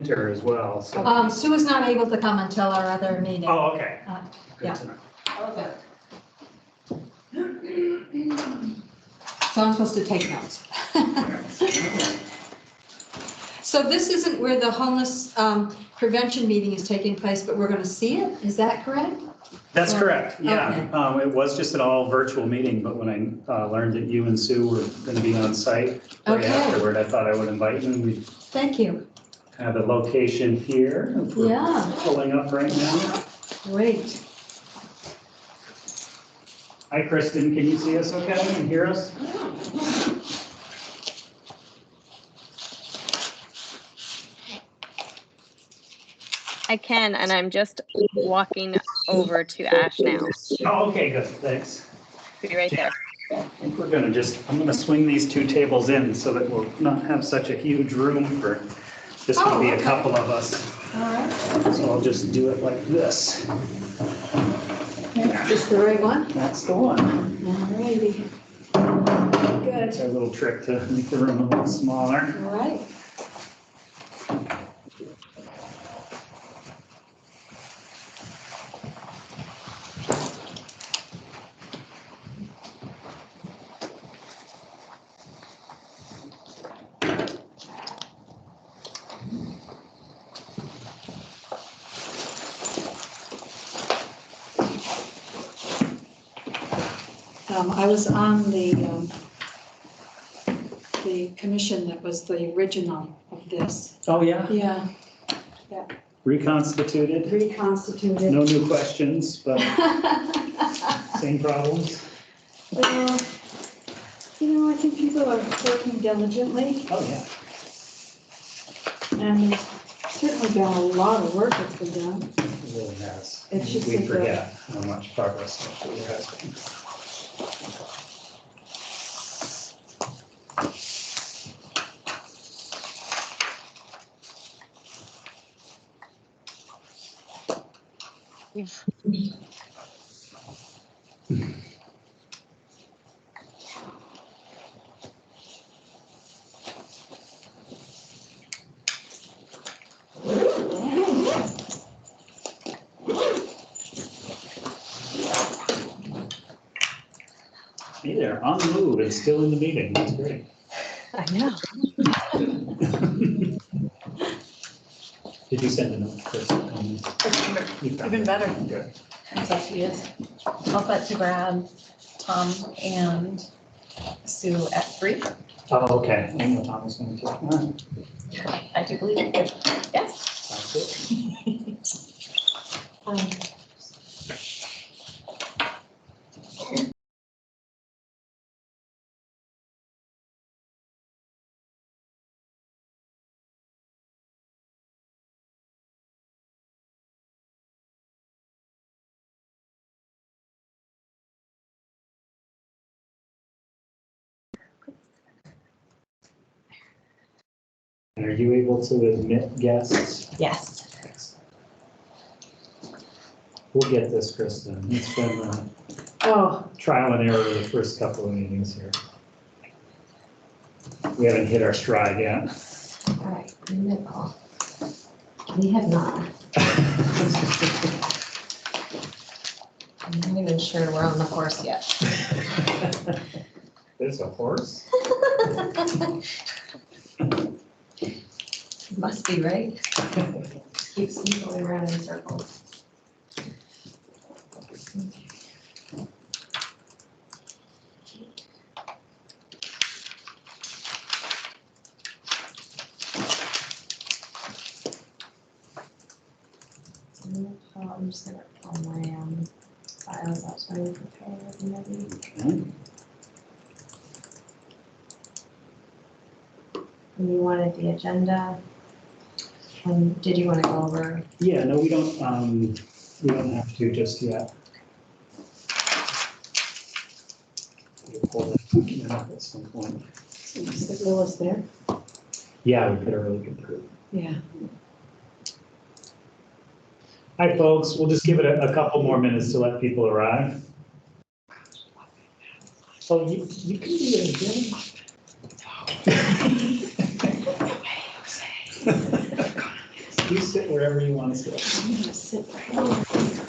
Her as well. So. Sue is not able to come until our other meeting. Oh, okay. Good Yeah. to know. Okay. So I'm supposed to take notes. So this isn't where the homeless prevention meeting is taking place, but we're going to see it? Is that correct? That's correct. Yeah. Okay. It was just an all virtual meeting, but when I learned that you and Sue were going to be on site right Okay. afterward, I thought I would invite you. We Thank you. have a location here. We're Yeah. pulling up right now. Great. Hi, Kristen. Can you see us okay and hear us? I can, and I'm just walking over to Ash now. Oh, okay, good. Thanks. Be right there. I think we're gonna I'm gonna swing these two tables in so that we'll not have such a huge room for just gonna be a couple of us. All right. So I'll just do it like this. Is this the right one? That's the one. All righty. That's Good. our little trick to make the room a little smaller. All right. I was on the commission that was the original of this. Oh, yeah? Yeah. Reconstituted. Reconstituted. No new questions, but same problems. Well, I think people are working diligently, Oh, yeah. and there's certainly been a lot of work that's been done. It really has. It's just We that the- forget how much progress actually has been. Hey there, on the move and still in the meeting. That's great. I know. Did you send a note, Chris? Even better. Good. That's how she is. I'll bet to grab Tom and Sue at 3. Oh, okay. I know Tom was going to take mine. I do believe it. Yes. Sounds good. And are you able to admit guests? Yes. We'll get this, Kristen. It's been Oh, trial and error the first couple of meetings here. We haven't hit our stride yet. All right, Nicole. We have not. I'm not even sure we're on the horse yet. There's a horse? Must be, right? Keeps me going around in circles. I'm just gonna pull my files out so I can prepare and ready. Okay. And you wanted the agenda. Did you want to go over? Yeah, no, we don't have to just yet. We'll pull that document up at some point. is the Willis there? Yeah, we could have really good through. Yeah. Hi, folks. We'll just give it a couple more minutes to let people arrive. So you can do it again. You sit wherever you want to sit. I'm gonna sit right over here.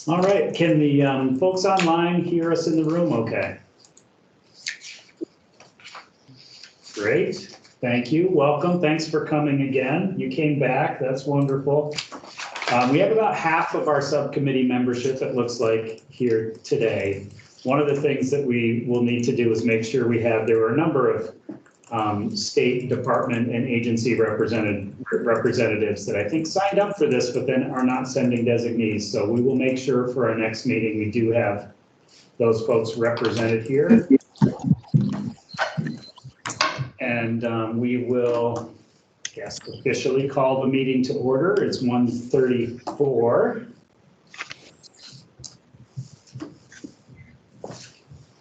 All right, can the folks online hear us in the room okay? Great, thank you, welcome, thanks for coming again. You came back, that's wonderful. We have about half of our subcommittee membership, it looks like, here today. One of the things that we will need to do is make sure there were a number of state department and agency representatives that I think signed up for this, but then are not sending designees. So we will make sure for our next meeting, we do have those folks represented here. And we will, I guess, officially call the meeting to order. It's 1:34.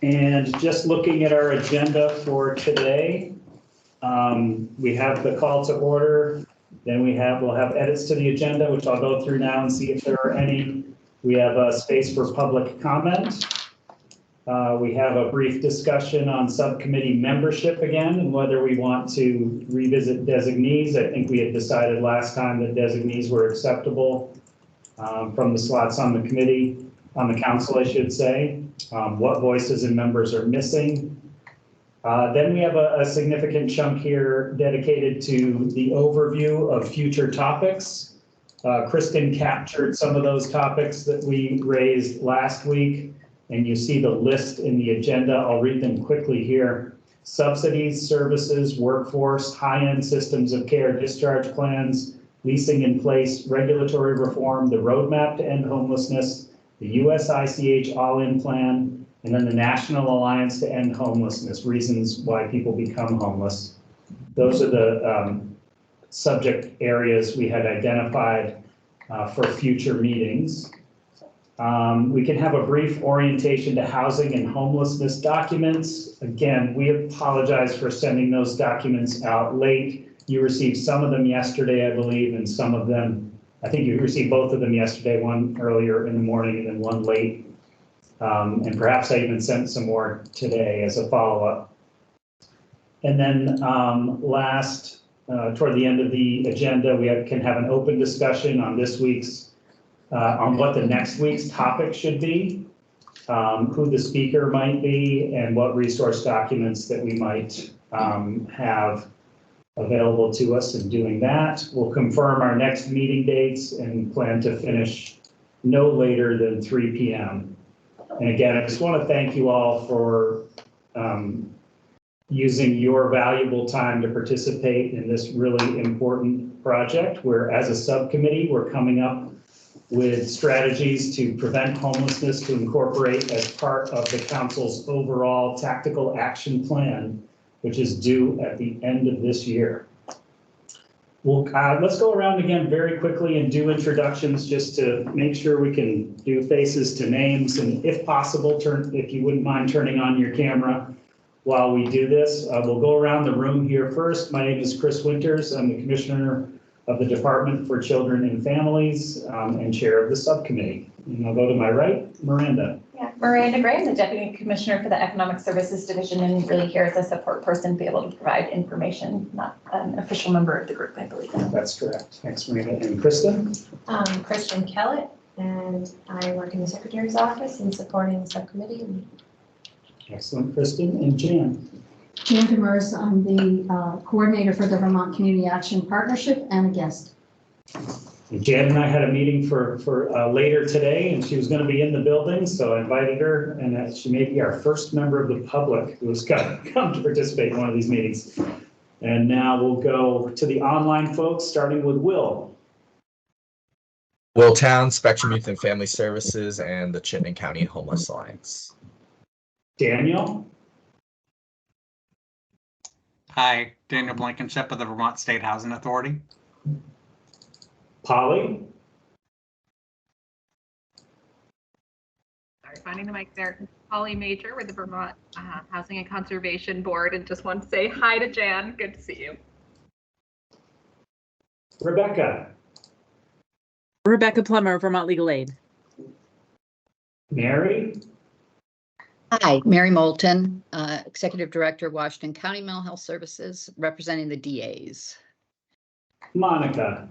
And just looking at our agenda for today, we have the call to order, then we'll have edits to the agenda, which I'll go through now and see if there are any. We have a space for public comment. We have a brief discussion on subcommittee membership again, and whether we want to revisit designees. I think we had decided last time that designees were acceptable from the slots on the committee, on the council, I should say. What voices and members are missing. Then we have a significant chunk here dedicated to the overview of future topics. Kristen captured some of those topics that we raised last week, and you see the list in the agenda. I'll read them quickly here. Subsidies, services, workforce, high-end systems of care, discharge plans, leasing in place, regulatory reform, the roadmap to end homelessness, the US ICH all-in plan, and then the National Alliance to End Homelessness, reasons why people become homeless. Those are the subject areas we had identified for future meetings. We can have a brief orientation to housing and homelessness documents. Again, we apologize for sending those documents out late. You received some of them yesterday, I believe, and some of them, I think you received both of them yesterday, one earlier in the morning and then one late. And perhaps I even sent some more today as a follow-up. And then last, toward the end of the agenda, we can have an open discussion on this week's, on what the next week's topic should be, who the speaker might be, and what resource documents that we might have available to us in doing that. We'll confirm our next meeting dates and plan to finish no later than 3 p.m. And again, I just want to thank you all for using your valuable time to participate in this really important project, where as a subcommittee, we're coming up with strategies to prevent homelessness to incorporate as part of the council's overall tactical action plan, which is due at the end of this year. Well, let's go around again very quickly and do introductions just to make sure we can do faces to names. And if possible, if you wouldn't mind turning on your camera while we do this. We'll go around the room here first. My name is Chris Winters. I'm the Commissioner of the Department for Children and Families and Chair of the Subcommittee. And I'll go to my right, Miranda. Yeah, Miranda Gray, I'm the Deputy Commissioner for the Economic Services Division, and really here as a support person to be able to provide information, not an official member of the group, I believe. That's correct. Thanks, Miranda. And Kristen? Kristen Kellett, and I work in the Secretary's office in supporting the subcommittee. Excellent, Kristen. And Jan? Jan Demers, I'm the coordinator for the Vermont Community Action Partnership and a guest. Jan and I had a meeting for later today, and she was going to be in the building, so I invited her, and she may be our first member of the public who has come to participate in one of these meetings. And now we'll go to the online folks, starting with Will. Will Town, Spectrum Youth and Family Services, and the Chittenden County Homeless Alliance. Daniel. Hi, Daniel Blankenship of the Vermont State Housing Authority. Polly. Sorry, finding the mic there. Polly Major with the Vermont Housing and Conservation Board, and just want to say hi to Jan. Good to see you. Rebecca. Rebecca Plummer, Vermont Legal Aid. Mary. Hi, Mary Moulton, Executive Director, Washington County Mental Health Services, representing the DAs. Monica.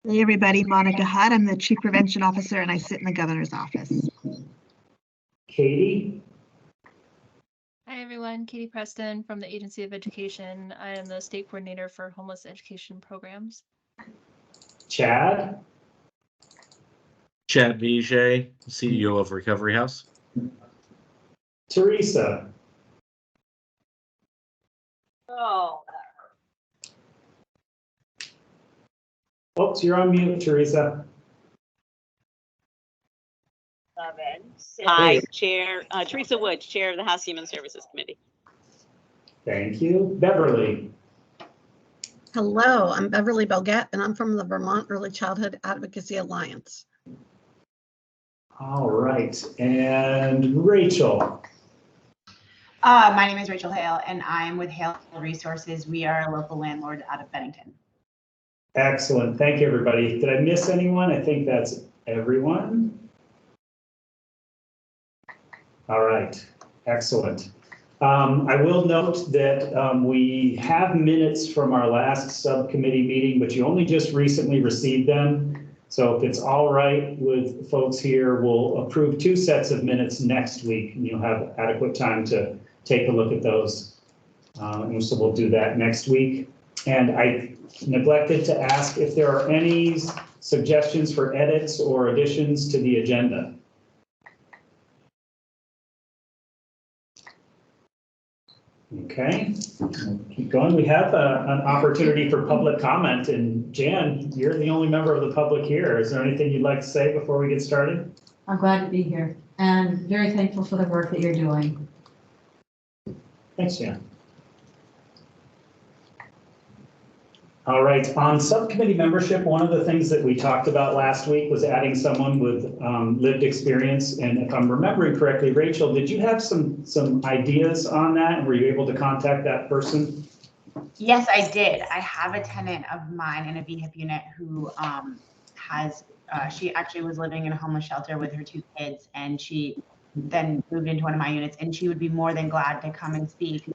Hey everybody, Monica Hutt. I'm the Chief Prevention Officer and I sit in the Governor's office. Katie. Hi everyone, Katie Preston from the Agency of Education. I am the State Coordinator for Homeless Education Programs. Chad. Chad Vijay, CEO of Recovery House. Teresa. Oh. Oops, you're on mute, Teresa. Love it. Hi, Chair, Teresa Wood, Chair of the House Human Services Committee. Thank you. Beverly. Hello, I'm Beverly Bogat, and I'm from the Vermont Early Childhood Advocacy Alliance. All right, and Rachel. My name is Rachel Hale, and I'm with Hale Resources. We are a local landlord out of Bennington. Excellent. Thank you, everybody. Did I miss anyone? I think that's everyone. All right. Excellent. I will note that we have minutes from our last subcommittee meeting, but you only just recently received them. So if it's all right with folks here, we'll approve 2 sets of minutes next week, and you'll have adequate time to take a look at those. And so we'll do that next week. And I neglected to ask if there are any suggestions for edits or additions to the agenda. Okay, we'll keep going. We have an opportunity for public comment, and Jan, you're the only member of the public here. Is there anything you'd like to say before we get started? I'm glad to be here and very thankful for the work that you're doing. Thanks, Jan. All right, on subcommittee membership, one of the things that we talked about last week was adding someone with lived experience. And if I'm remembering correctly, Rachel, did you have some ideas on that? Were you able to contact that person? Yes, I did. I have a tenant of mine in a VHIP unit who she actually was living in a homeless shelter with her 2 kids, and she then moved into one of my units, and she would be more than glad to come and speak.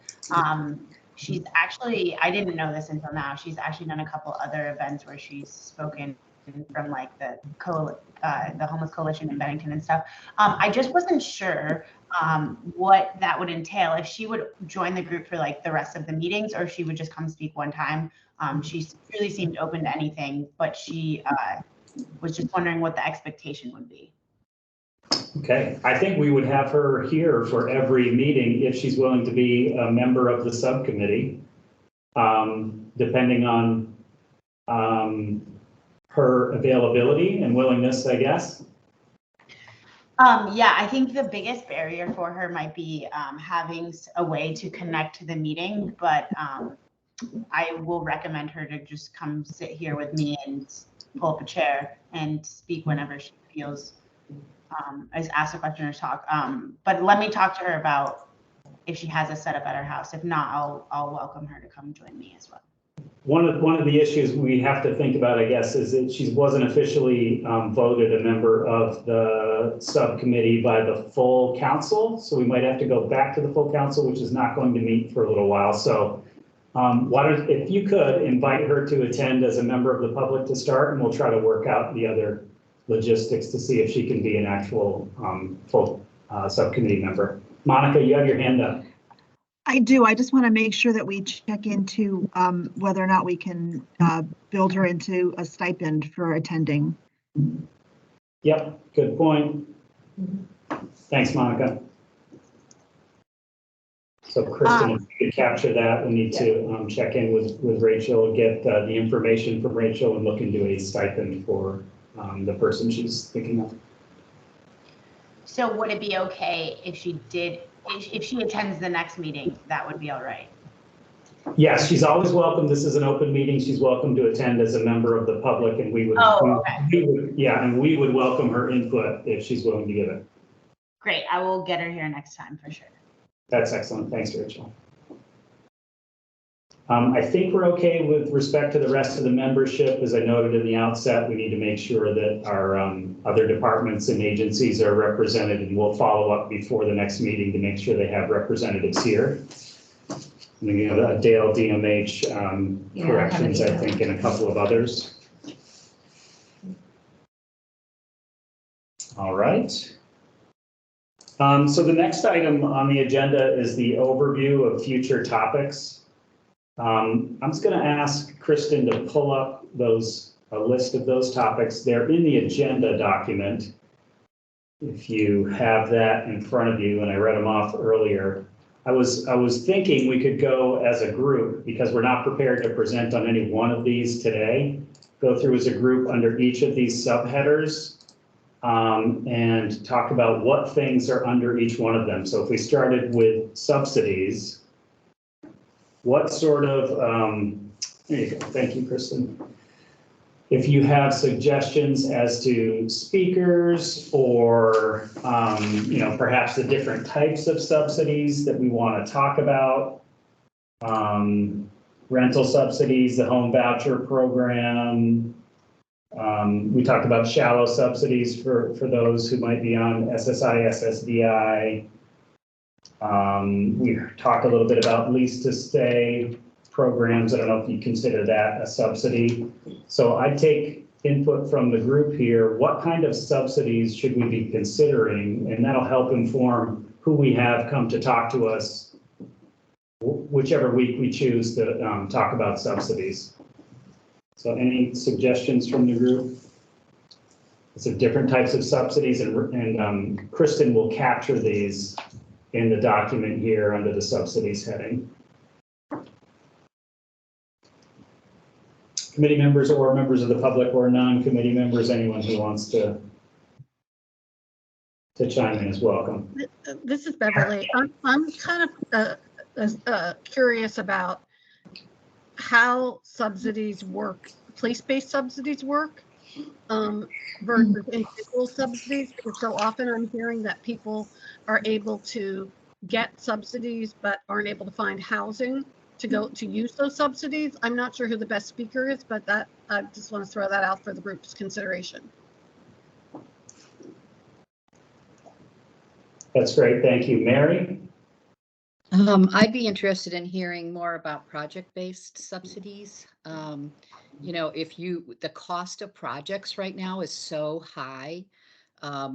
She's actually, I didn't know this until now, she's actually done a couple other events where she's spoken from like the Homeless Coalition in Bennington and stuff. I just wasn't sure what that would entail, if she would join the group for like the rest of the meetings, or if she would just come speak one time. She really seemed open to anything, but she was just wondering what the expectation would be. Okay, I think we would have her here for every meeting if she's willing to be a member of the subcommittee, depending on her availability and willingness, I guess. Yeah, I think the biggest barrier for her might be having a way to connect to the meeting, but I will recommend her to just come sit here with me and pull up a chair and speak whenever she feels ask a question or talk. But let me talk to her about if she has a setup at her house. If not, I'll welcome her to come join me as well. One of the issues we have to think about, I guess, is that she wasn't officially voted a member of the subcommittee by the full council. So we might have to go back to the full council, which is not going to meet for a little while. So if you could invite her to attend as a member of the public to start, and we'll try to work out the other logistics to see if she can be an actual full subcommittee member. Monica, you have your hand up. I do. I just want to make sure that we check into whether or not we can build her into a stipend for attending. Yep, good point. Thanks, Monica. So Kristen, if you could capture that, we need to check in with Rachel, get the information from Rachel and look into a stipend for the person she's thinking of. So would it be okay if she did, if she attends the next meeting, that would be all right? Yes, she's always welcome. This is an open meeting. She's welcome to attend as a member of the public, and we would, we would welcome her input if she's willing to give it. Great, I will get her here next time for sure. That's excellent. Thanks, Rachel. I think we're okay with respect to the rest of the membership. As I noted in the outset, we need to make sure that our other departments and agencies are represented, and we'll follow up before the next meeting to make sure they have representatives here. And, you know, Dale, DMH, corrections, I think, and a couple of others. All right. So the next item on the agenda is the overview of future topics. I'm just going to ask Kristen to pull up a list of those topics. They're in the agenda document. If you have that in front of you, and I read them off earlier. I was thinking we could go as a group, because we're not prepared to present on any one of these today, go through as a group under each of these subheaders and talk about what things are under each one of them. So if we started with subsidies, what sort of, there you go, thank you, Kristen. If you have suggestions as to speakers or, you know, perhaps the different types of subsidies that we want to talk about, rental subsidies, the home voucher program. We talked about shallow subsidies for those who might be on SSI, SSDI. We talked a little bit about lease to stay programs. I don't know if you consider that a subsidy. So I take input from the group here. What kind of subsidies should we be considering? And that'll help inform who we have come to talk to us, whichever week we choose to talk about subsidies. So any suggestions from the group? It's different types of subsidies, and Kristen will capture these in the document here under the subsidies heading. Committee members or members of the public or non-committee members, anyone who wants to chime in is welcome. This is Beverly. I'm kind of curious about how subsidies work, place-based subsidies work versus individual subsidies, because so often I'm hearing that people are able to get subsidies but aren't able to find housing to use those subsidies. I'm not sure who the best speaker is, but that I just want to throw that out for the group's consideration. That's great. Thank you. Mary? I'd be interested in hearing more about project-based subsidies. You know, the cost of projects right now is so high.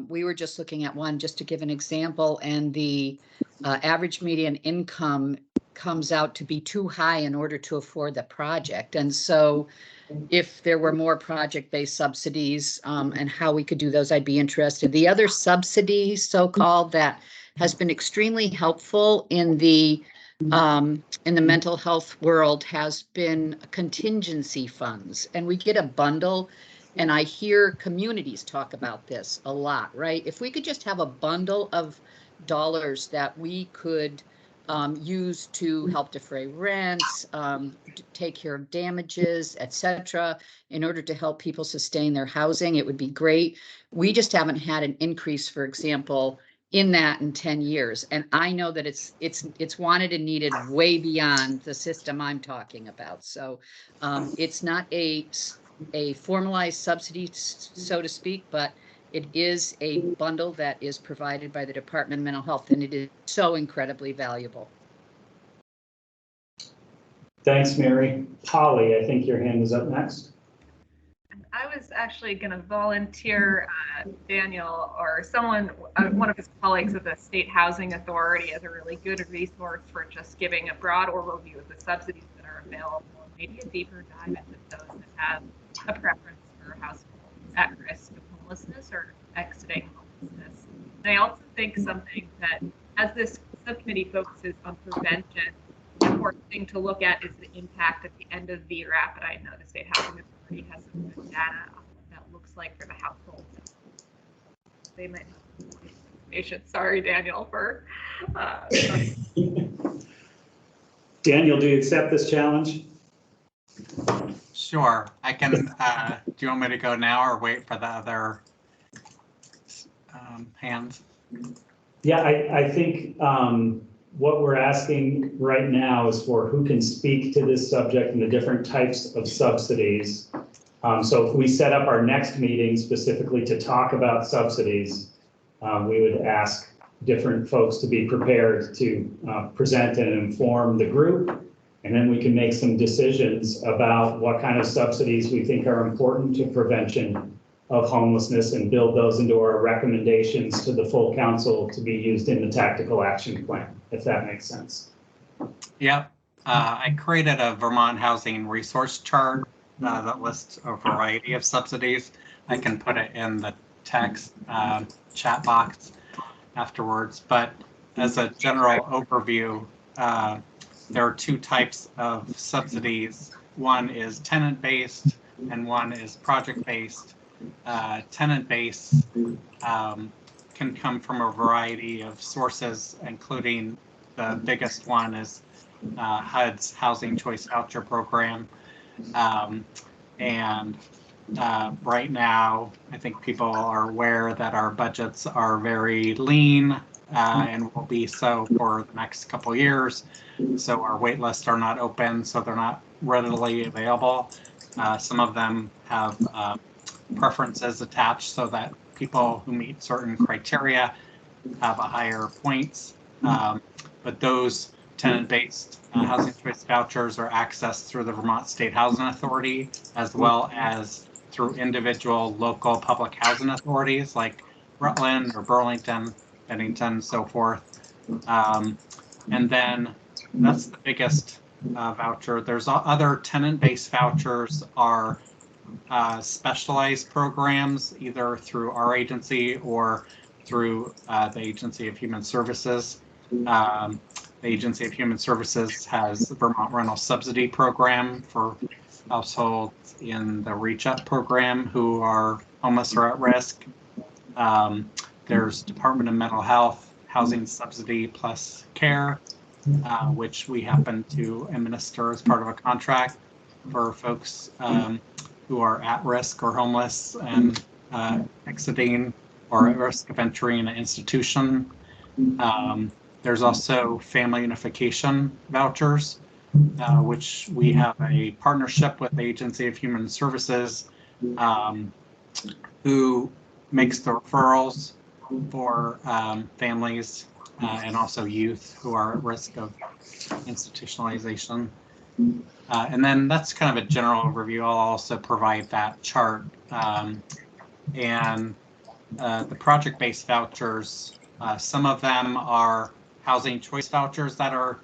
We were just looking at one just to give an example, and the average median income comes out to be too high in order to afford the project. And so if there were more project-based subsidies and how we could do those, I'd be interested. The other subsidy, so-called, that has been extremely helpful in the mental health world has been contingency funds. And we get a bundle, and I hear communities talk about this a lot, right? If we could just have a bundle of dollars that we could use to help defray rents, take care of damages, etc., in order to help people sustain their housing, it would be great. We just haven't had an increase, for example, in that in 10 years. And I know that it's wanted and needed way beyond the system I'm talking about. So it's not a formalized subsidy, so to speak, but it is a bundle that is provided by the Department of Mental Health, and it is so incredibly valuable. Thanks, Mary. Polly, I think your hand is up next. I was actually going to volunteer Daniel or someone, one of his colleagues at the State Housing Authority, as a really good resource for just giving a broad overview of the subsidies that are available, and maybe a deeper dive into those that have a preference for households at risk of homelessness or exiting homelessness. And I also think something that, as this subcommittee focuses on prevention, the important thing to look at is the impact at the end of the rapid. I know the State Housing Authority has some good data on what that looks like for the households. They might have information. Sorry, Daniel, for. Daniel, do you accept this challenge? Sure, I can. Do you want me to go now or wait for the other hands? Yeah, I think what we're asking right now is for who can speak to this subject and the different types of subsidies. So if we set up our next meeting specifically to talk about subsidies, we would ask different folks to be prepared to present and inform the group. And then we can make some decisions about what kind of subsidies we think are important to prevention of homelessness and build those into our recommendations to the full council to be used in the tactical action plan, if that makes sense. Yep. I created a Vermont housing resource chart that lists a variety of subsidies. I can put it in the text chat box afterwards, but as a general overview, there are two types of subsidies. One is tenant-based and one is project-based. Tenant-based can come from a variety of sources, including the biggest one is HUD's Housing Choice Voucher Program. Right now, I think people are aware that our budgets are very lean and will be so for the next couple of years. So our wait lists are not open, so they're not readily available. Some of them have preferences attached so that people who meet certain criteria have a higher points. But those tenant-based housing choice vouchers are accessed through the Vermont State Housing Authority, as well as through individual local public housing authorities like Rutland or Burlington, Bennington, so forth. And then that's the biggest voucher. There's other tenant-based vouchers are specialized programs, either through our agency or through the Agency of Human Services. The Agency of Human Services has the Vermont Rental Subsidy Program for households in the Reach Up program who are homeless or at risk. There's Department of Mental Health Housing Subsidy Plus Care, which we happen to administer as part of a contract for folks who are at risk or homeless and exiting or at risk of entering an institution. There's also family unification vouchers, which we have a partnership with the Agency of Human Services, who makes the referrals for families and also youth who are at risk of institutionalization. And then that's kind of a general overview. I'll also provide that chart. And the project-based vouchers, some of them are housing choice vouchers that are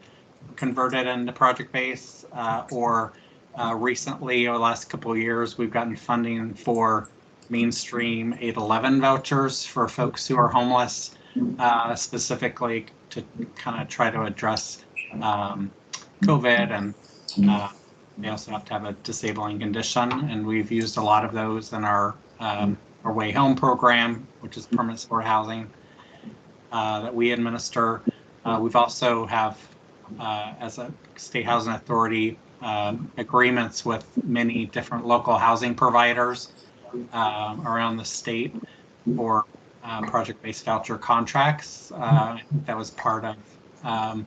converted into project-based, or recently, over the last couple of years, we've gotten funding for mainstream 811 vouchers for folks who are homeless, specifically to kind of try to address COVID, and they also have to have a disabling condition, and we've used a lot of those in our Way Home program, which is permanent support housing that we administer. We've also have, as a state housing authority, agreements with many different local housing providers around the state for project-based voucher contracts. That was part of kind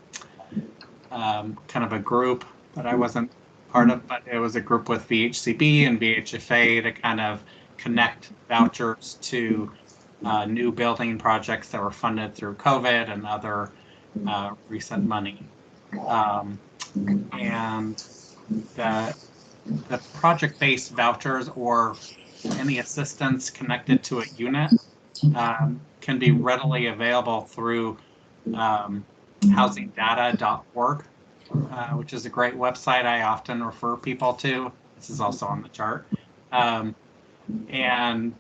of a group that I wasn't part of, but it was a group with VHCB and VHFA to kind of connect vouchers to new building projects that were funded through COVID and other recent money. And the project-based vouchers or any assistance connected to a unit can be readily available through housingdata.org, which is a great website I often refer people to. This is also on the chart. And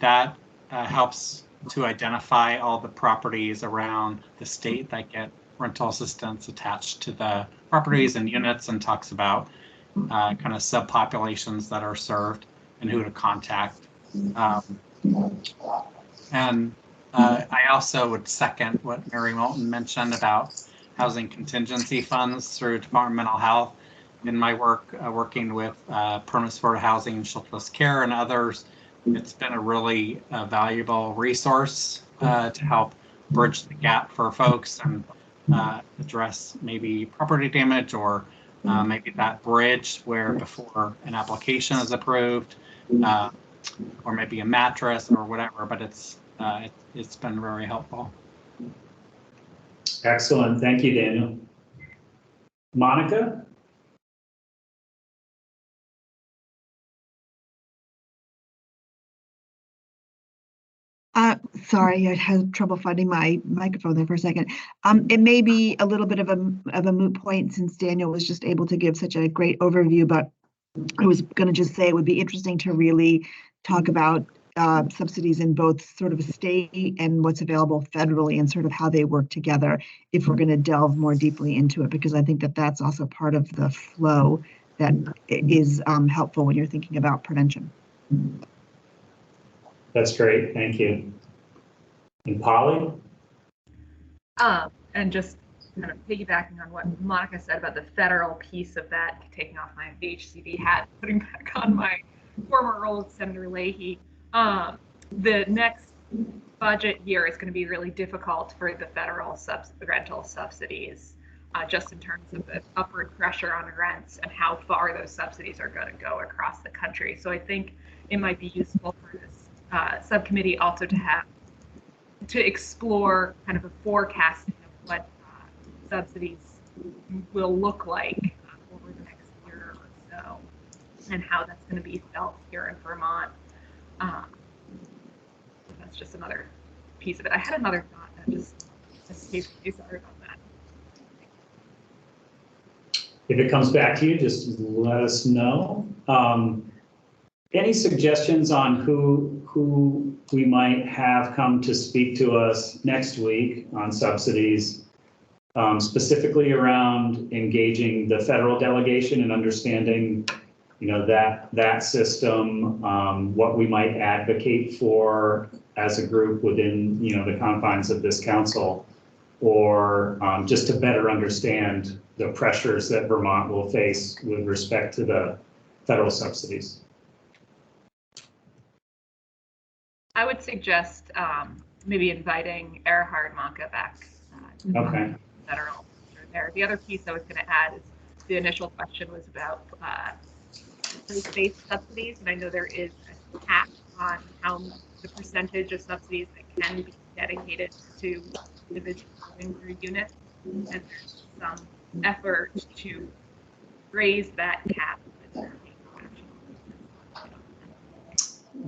that helps to identify all the properties around the state that get rental assistance attached to the properties and units, and talks about kind of subpopulations that are served and who to contact. I also would second what Mary Moulton mentioned about housing contingency funds through Department of Mental Health. In my work, working with permanent supportive housing, shelterless care, and others, it's been a really valuable resource to help bridge the gap for folks and address maybe property damage, or maybe that bridge where before an application is approved, or maybe a mattress or whatever. But it's been very helpful. Excellent. Thank you, Daniel. Monica? Sorry, I had trouble finding my microphone there for a second. It may be a little bit of a moot point since Daniel was just able to give such a great overview, but I was going to just say it would be interesting to really talk about subsidies in both sort of state and what's available federally, and sort of how they work together if we're going to delve more deeply into it, because I think that that's also part of the flow that is helpful when you're thinking about prevention. That's great. Thank you. And Polly? And just kind of piggybacking on what Monica said about the federal piece of that, taking off my HCD hat, putting back on my former role with Senator Leahy. The next budget year is going to be really difficult for the federal rental subsidies, just in terms of the upward pressure on rents and how far those subsidies are going to go across the country. So I think it might be useful for this subcommittee also to explore kind of a forecasting of what subsidies will look like over the next year or so, and how that's going to be felt here in Vermont. That's just another piece of it. I had another thought that just escaped me. Sorry about that. If it comes back to you, just let us know. Any suggestions on who we might have come to speak to us next week on subsidies, specifically around engaging the federal delegation and understanding, that system, what we might advocate for as a group within, the confines of this council, or just to better understand the pressures that Vermont will face with respect to the federal subsidies? I would suggest maybe inviting Erhard Manka back to Okay. federal there. The other piece I was going to add is the initial question was about place-based subsidies, and I know there is a cap on how the percentage of subsidies that can be dedicated to individual living through units, and there's some effort to raise that cap.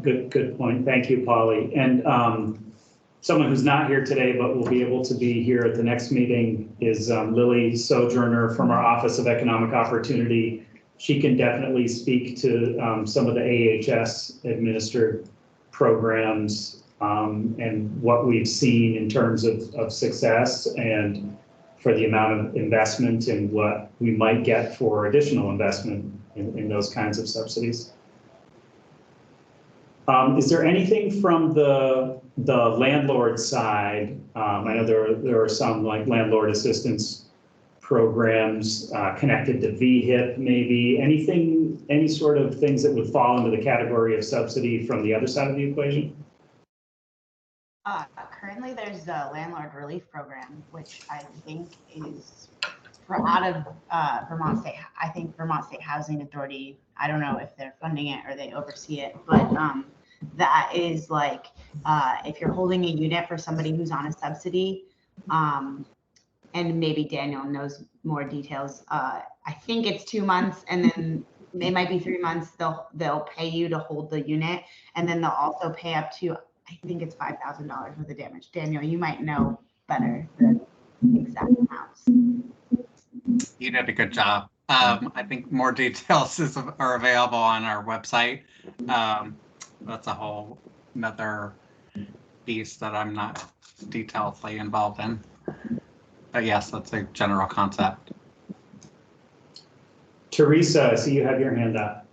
Good point. Thank you, Polly. And someone who's not here today but will be able to be here at the next meeting is Lily Sojourner from our Office of Economic Opportunity. She can definitely speak to some of the AHS administered programs and what we've seen in terms of success, and for the amount of investment and what we might get for additional investment in those kinds of subsidies. Is there anything from the landlord side? I know there are some like landlord assistance programs connected to VHIP, maybe. Any sort of things that would fall into the category of subsidy from the other side of the equation? Currently, there's the landlord relief program, which I think is out of Vermont State. I think Vermont State Housing Authority. I don't know if they're funding it or they oversee it, but that is like if you're holding a unit for somebody who's on a subsidy, and maybe Daniel knows more details. I think it's 2 months, and then it might be 3 months, they'll pay you to hold the unit, and then they'll also pay up to, I think it's $5,000 worth of damage. Daniel, you might know better the exact amounts. You did a good job. I think more details are available on our website. That's a whole another piece that I'm not detailedly involved in. But yes, that's a general concept. Teresa, I see you have your hand up.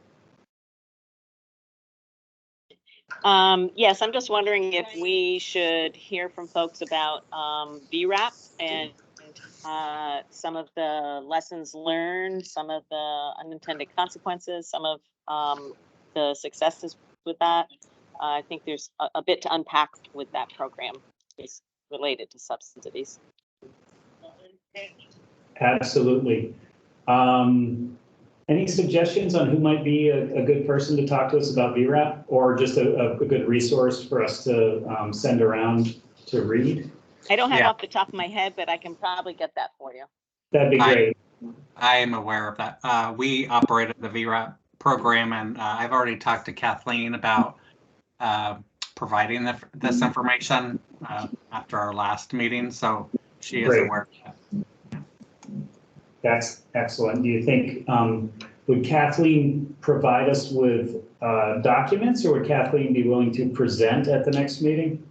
Yes, I'm just wondering if we should hear from folks about VRAP and some of the lessons learned, some of the unintended consequences, some of the successes with that. I think there's a bit to unpack with that program is related to substance abuse. Absolutely. Any suggestions on who might be a good person to talk to us about VRAP, or just a good resource for us to send around to read? I don't have off the top of my head, but I can probably get that for you. That'd be great. I am aware of that. We operated the VRAP program, and I've already talked to Kathleen about providing this information after our last meeting, so she is aware of that. That's excellent. Do you think, would Kathleen provide us with documents, or would Kathleen be willing to present at the next meeting?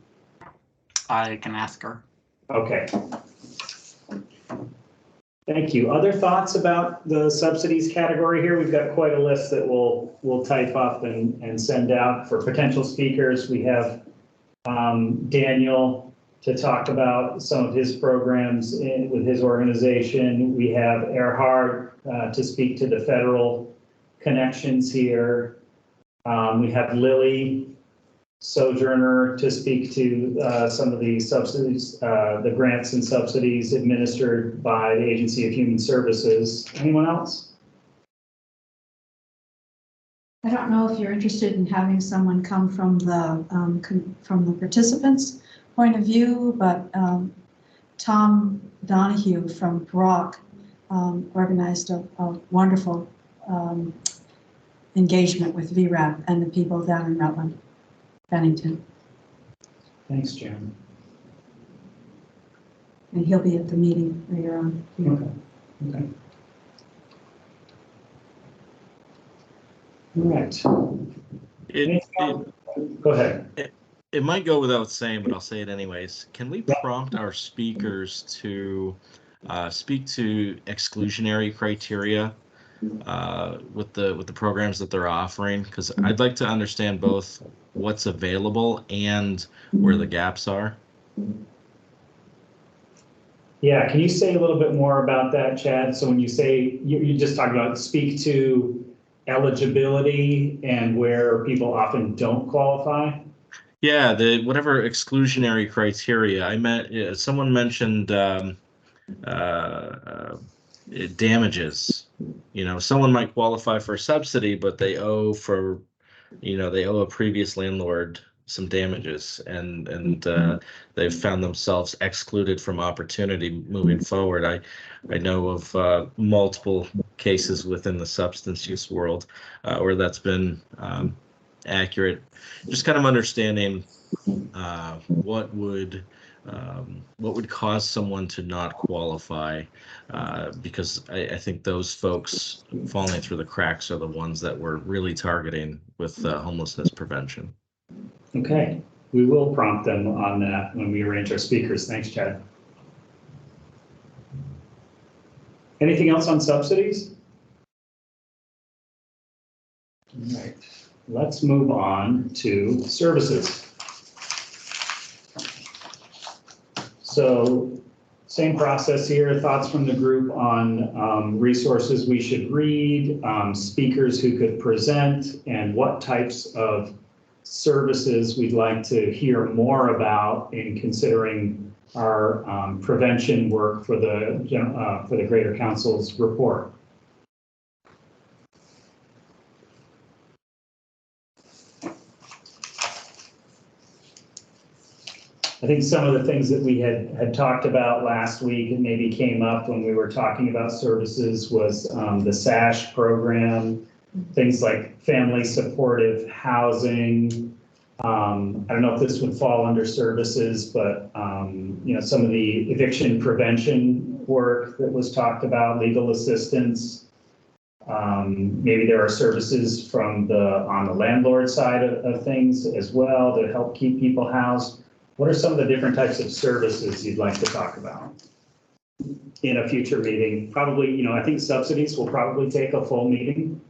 I can ask her. Okay. Thank you. Other thoughts about the subsidies category here? We've got quite a list that we'll type up and send out for potential speakers. We have Daniel to talk about some of his programs with his organization. We have Erhard to speak to the federal connections here. We have Lily Sojourner to speak to some of the subsidies, the grants and subsidies administered by the Agency of Human Services. Anyone else? I don't know if you're interested in having someone come from the participants' point of view, but Tom Donahue from Brock organized a wonderful engagement with VRAP and the people down in Rutland, Bennington. Thanks, Jan. And he'll be at the meeting later on. Okay. Okay. All right. Go ahead. It might go without saying, but I'll say it anyways. Can we prompt our speakers to speak to exclusionary criteria with the programs that they're offering? Because I'd like to understand both what's available and where the gaps are. Yeah, can you say a little bit more about that, Chad? So when you say, you just talked about speak to eligibility and where people often don't qualify? Yeah, whatever exclusionary criteria. Someone mentioned damages. You know, someone might qualify for a subsidy, but they owe a previous landlord some damages, and they've found themselves excluded from opportunity moving forward. I know of multiple cases within the substance use world where that's been accurate. Just kind of understanding what would cause someone to not qualify, because I think those folks falling through the cracks are the ones that we're really targeting with homelessness prevention. Okay, we will prompt them on that when we arrange our speakers. Thanks, Chad. Anything else on subsidies? All right, let's move on to services. So same process here, thoughts from the group on resources we should read, speakers who could present, and what types of services we'd like to hear more about in considering our prevention work for the Greater Council's report. I think some of the things that we had talked about last week and maybe came up when we were talking about services was the SASH program, things like family supportive housing. I don't know if this would fall under services, but some of the eviction prevention work that was talked about, legal assistance. Maybe there are services from on the landlord side of things as well to help keep people housed. What are some of the different types of services you'd like to talk about in a future meeting? Probably, I think subsidies will probably take a full meeting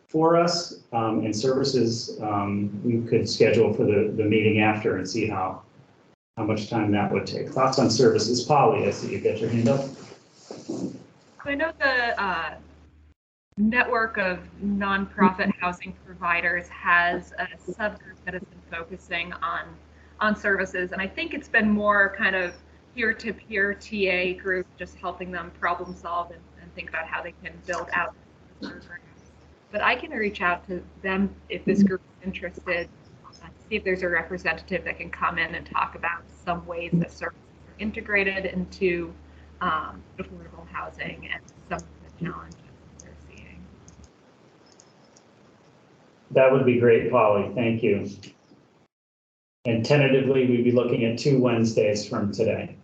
for us, and services we could schedule for the meeting after and see how much time that would take. Thoughts on services? Polly, I see you got your hand up. I know the network of nonprofit housing providers has a subgroup that has been focusing on services, and I think it's been more kind of peer-to-peer TA group, just helping them problem solve and think about how they can build out programs. But I can reach out to them if this group is interested, see if there's a representative that can come in and talk about some ways that services are integrated into affordable housing and some of the challenges they're seeing. That would be great, Polly. Thank you. And tentatively, we'd be looking at 2 Wednesdays from today.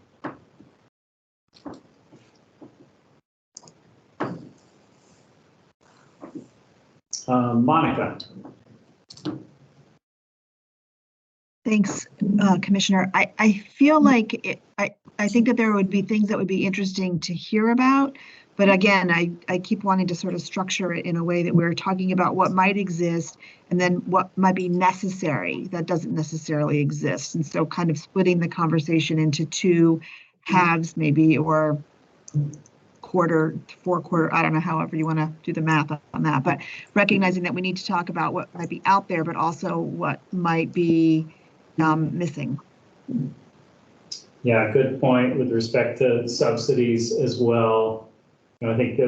Monica. Thanks, Commissioner. I feel like I think that there would be things that would be interesting to hear about, but again, I keep wanting to sort of structure it in a way that we're talking about what might exist and then what might be necessary that doesn't necessarily exist. And so kind of splitting the conversation into 2 halves maybe, or 4/4, I don't know, however you want to do the math on that, but recognizing that we need to talk about what might be out there, but also what might be missing. Yeah, good point with respect to subsidies as well. I think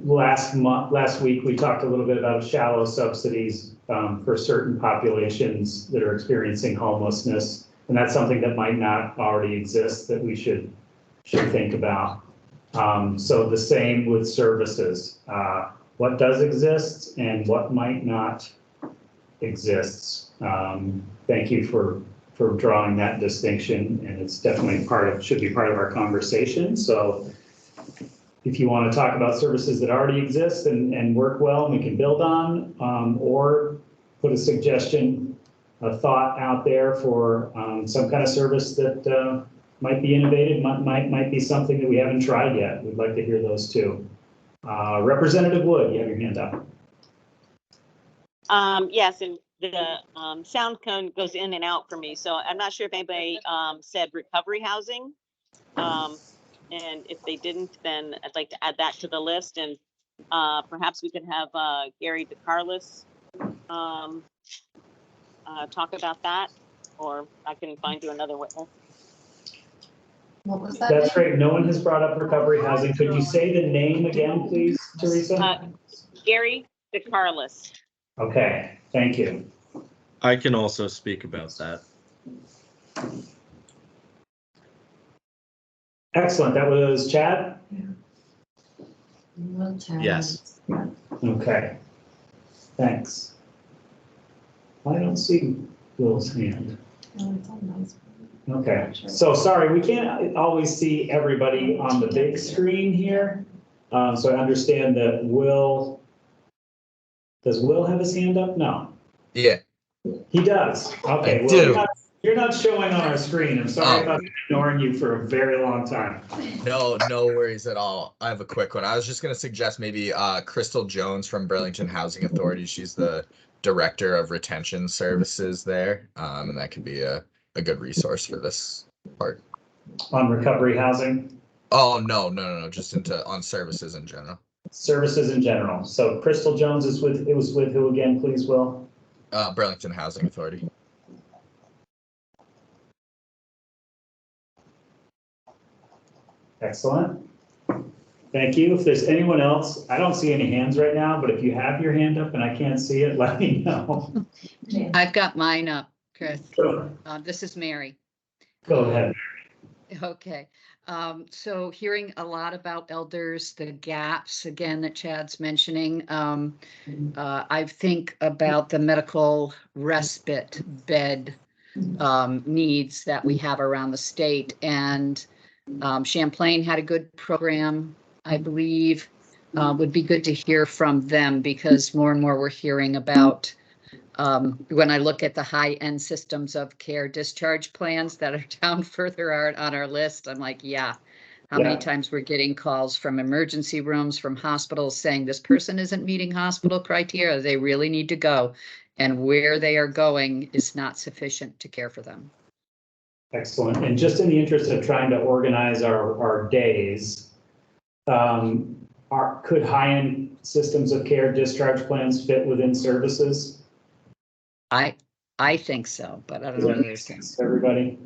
last week we talked a little bit about shallow subsidies for certain populations that are experiencing homelessness, and that's something that might not already exist that we should think about. So the same with services. What does exist and what might not exist? Thank you for drawing that distinction, and it's definitely should be part of our conversation. So if you want to talk about services that already exist and work well and we can build on, or put a suggestion, a thought out there for some kind of service that might be innovative, might be something that we haven't tried yet. We'd like to hear those too. Representative Wood, you have your hand up. Yes, and the sound cone goes in and out for me, so I'm not sure if anybody said recovery housing. And if they didn't, then I'd like to add that to the list, and perhaps we could have Gary DeCarlis talk about that, or I can find you another witness. What was that? That's great. No one has brought up recovery housing. Could you say the name again, please, Teresa? Gary DeCarlis. Okay, thank you. I can also speak about that. Excellent. That was Chad? Yes. Okay. Thanks. I don't see Will's hand. Okay, so sorry, we can't always see everybody on the big screen here. So I understand that does Will have his hand up? No. Yeah. He does. Okay. Well, you're not showing on our screen. I'm sorry about ignoring you for a very long time. No worries at all. I have a quick one. I was just going to suggest maybe Crystal Jones from Burlington Housing Authority. She's the director of retention services there, and that could be a good resource for this part. On recovery housing? Oh, no, just on services in general. Services in general. So Crystal Jones was with who again, please, Will? Burlington Housing Authority. Excellent. Thank you. If there's anyone else, I don't see any hands right now, but if you have your hand up and I can't see it, let me know. I've got mine up, Chris. Sure. This is Mary. Go ahead. Okay. So hearing a lot about elders, the gaps again that Chad's mentioning. I think about the medical respite bed needs that we have around the state, and Champlain had a good program, I believe. Would be good to hear from them, because more and more we're hearing about when I look at the high-end systems of care discharge plans that are down further on our list. I'm like, yeah, how many times we're getting calls from emergency rooms, from hospitals saying this person isn't meeting hospital criteria, they really need to go, and where they are going is not sufficient to care for them. Excellent. And just in the interest of trying to organize our days, could high-end systems of care discharge plans fit within services? I think so, but I don't know what others think. Everybody?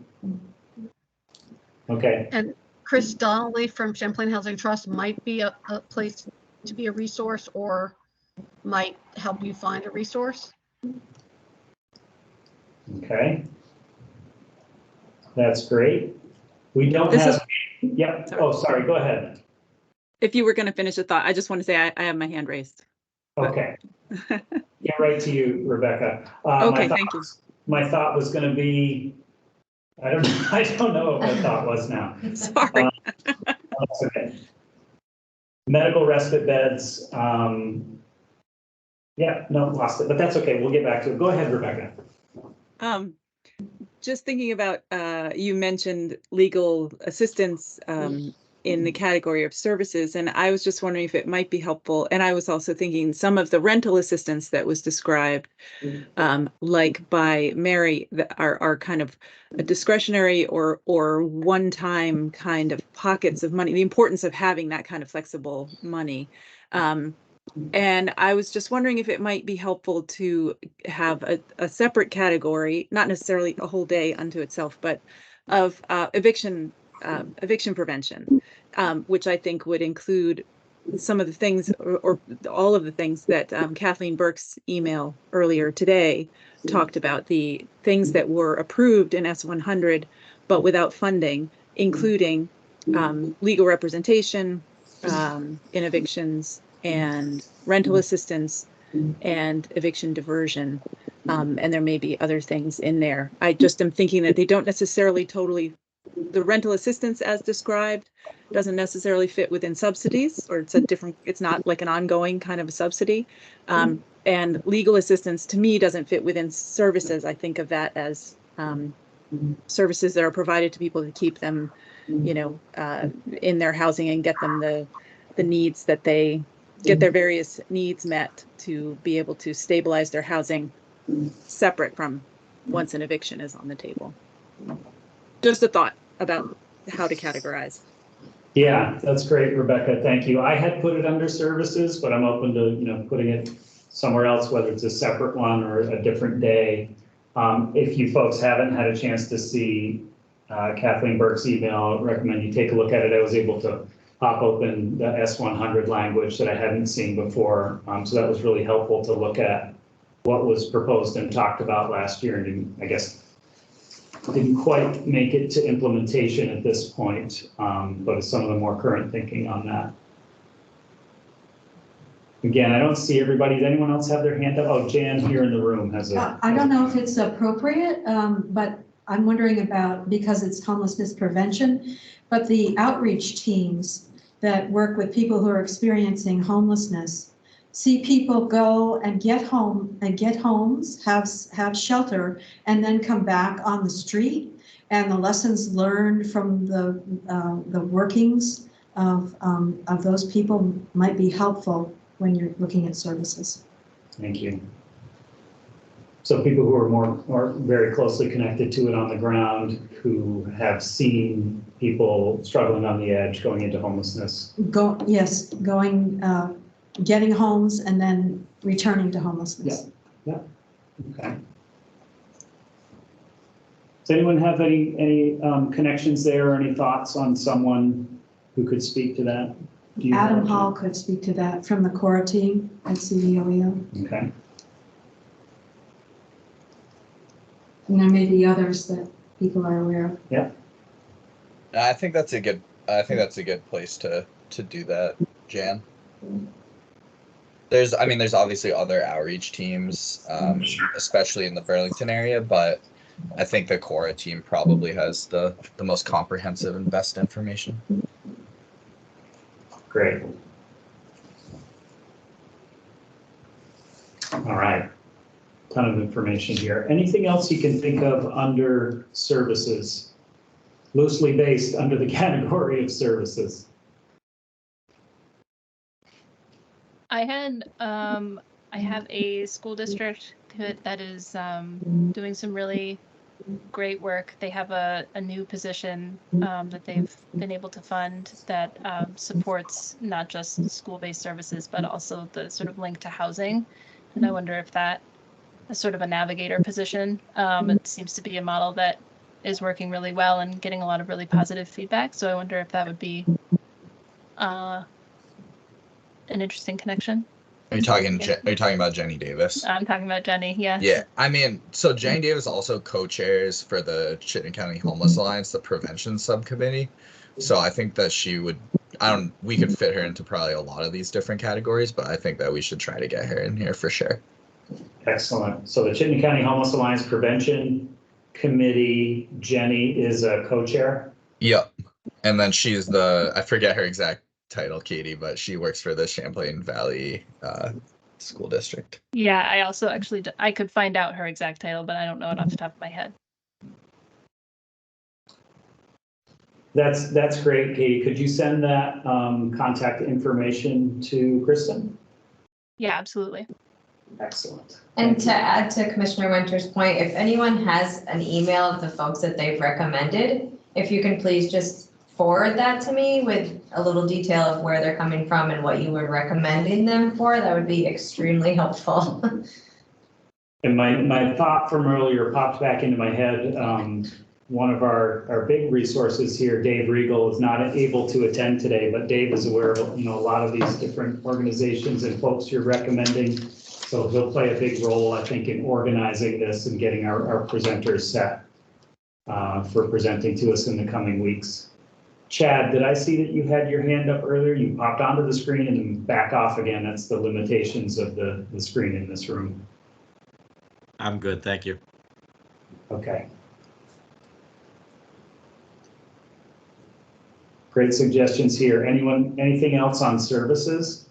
Okay. And Chris Donnelly from Champlain Housing Trust might be a place to be a resource, or might help you find a resource. Okay. That's great. We don't yep. Sorry. Oh, sorry. Go ahead. If you were going to finish a thought, I just want to say I have my hand raised. Okay. Yeah, right to you, Rebecca. Okay, thank you. My thought was going to be, I don't know what my thought was now. Sorry. That's okay. Medical respite beds. Yeah, no, lost it, but that's okay. We'll get back to it. Go ahead, Rebecca. Just thinking about, you mentioned legal assistance in the category of services, and I was just wondering if it might be helpful. And I was also thinking some of the rental assistance that was described, like by Mary, that are kind of a discretionary or one-time kind of pockets of money, the importance of having that kind of flexible money. And I was just wondering if it might be helpful to have a separate category, not necessarily a whole day unto itself, but of eviction prevention, which I think would include some of the things, or all of the things that Kathleen Burke's email earlier today talked about, the things that were approved in S100, but without funding, including legal representation in evictions, and rental assistance, and eviction diversion. And there may be other things in there. I just am thinking that they don't necessarily the rental assistance as described doesn't necessarily fit within subsidies, or it's not like an ongoing kind of a subsidy. And legal assistance to me doesn't fit within services. I think of that as services that are provided to people to keep them, in their housing and get them the needs that they get, their various needs met to be able to stabilize their housing, separate from once an eviction is on the table. Just a thought about how to categorize. Yeah, that's great, Rebecca. Thank you. I had put it under services, but I'm open to, putting it somewhere else, whether it's a separate one or a different day. If you folks haven't had a chance to see Kathleen Burke's email, I recommend you take a look at it. I was able to pop open the S100 language that I hadn't seen before. So that was really helpful to look at what was proposed and talked about last year, and I guess didn't quite make it to implementation at this point, but it's some of the more current thinking on that. Again, I don't see everybody. Does anyone else have their hand up? Oh, Jan here in the room has a. I don't know if it's appropriate, but I'm wondering about, because it's homelessness prevention, but the outreach teams that work with people who are experiencing homelessness, see people go and get homes, have shelter, and then come back on the street. And the lessons learned from the workings of those people might be helpful when you're looking at services. Thank you. So people who are more very closely connected to it on the ground, who have seen people struggling on the edge, going into homelessness. Getting homes and then returning to homelessness. Yeah. Okay. Does anyone have any connections there, or any thoughts on someone who could speak to that? Adam Hall could speak to that from the CORA team at CVOEO. Okay. And there may be others that people are aware of. Yeah. I think that's a good I think that's a good place to do that, Jan. There's obviously other outreach teams, especially in the Burlington area, but I think the Cora team probably has the most comprehensive and best information. Great. All right. Ton of information here. Anything else you can think of under services? Loosely based under the category of services. I have a school district that is doing some really great work. They have a new position that they've been able to fund that supports not just school-based services, but also the sort of link to housing. And I wonder if that is sort of a navigator position. It seems to be a model that is working really well and getting a lot of really positive feedback. So I wonder if that would be an interesting connection. Are you talking about Jenny Davis? I'm talking about Jenny, yeah. Yeah, I mean, so Jenny Davis also co-chairs for the Chittenden County Homeless Alliance, the prevention subcommittee. So I think that we could fit her into probably a lot of these different categories, but I think that we should try to get her in here for sure. Excellent. So the Chittenden County Homeless Alliance Prevention Committee, Jenny is a co-chair? Yep. And then she's I forget her exact title, Katie, but she works for the Champlain Valley School District. Yeah, I also I could find out her exact title, but I don't know it off the top of my head. That's great, Katie. Could you send that contact information to Kristen? Yeah, absolutely. Excellent. And to add to Commissioner Winter's point, if anyone has an email of the folks that they've recommended, if you can please just forward that to me with a little detail of where they're coming from and what you were recommending them for, that would be extremely helpful. And my thought from earlier popped back into my head. One of our big resources here, Dave Regal, is not able to attend today, but Dave is aware of a lot of these different organizations and folks you're recommending. So he'll play a big role, I think, in organizing this and getting our presenters set for presenting to us in the coming weeks. Chad, did I see that you had your hand up earlier? You popped onto the screen and then back off again. That's the limitations of the screen in this room. I'm good, thank you. Okay. Great suggestions here. Anything else on services?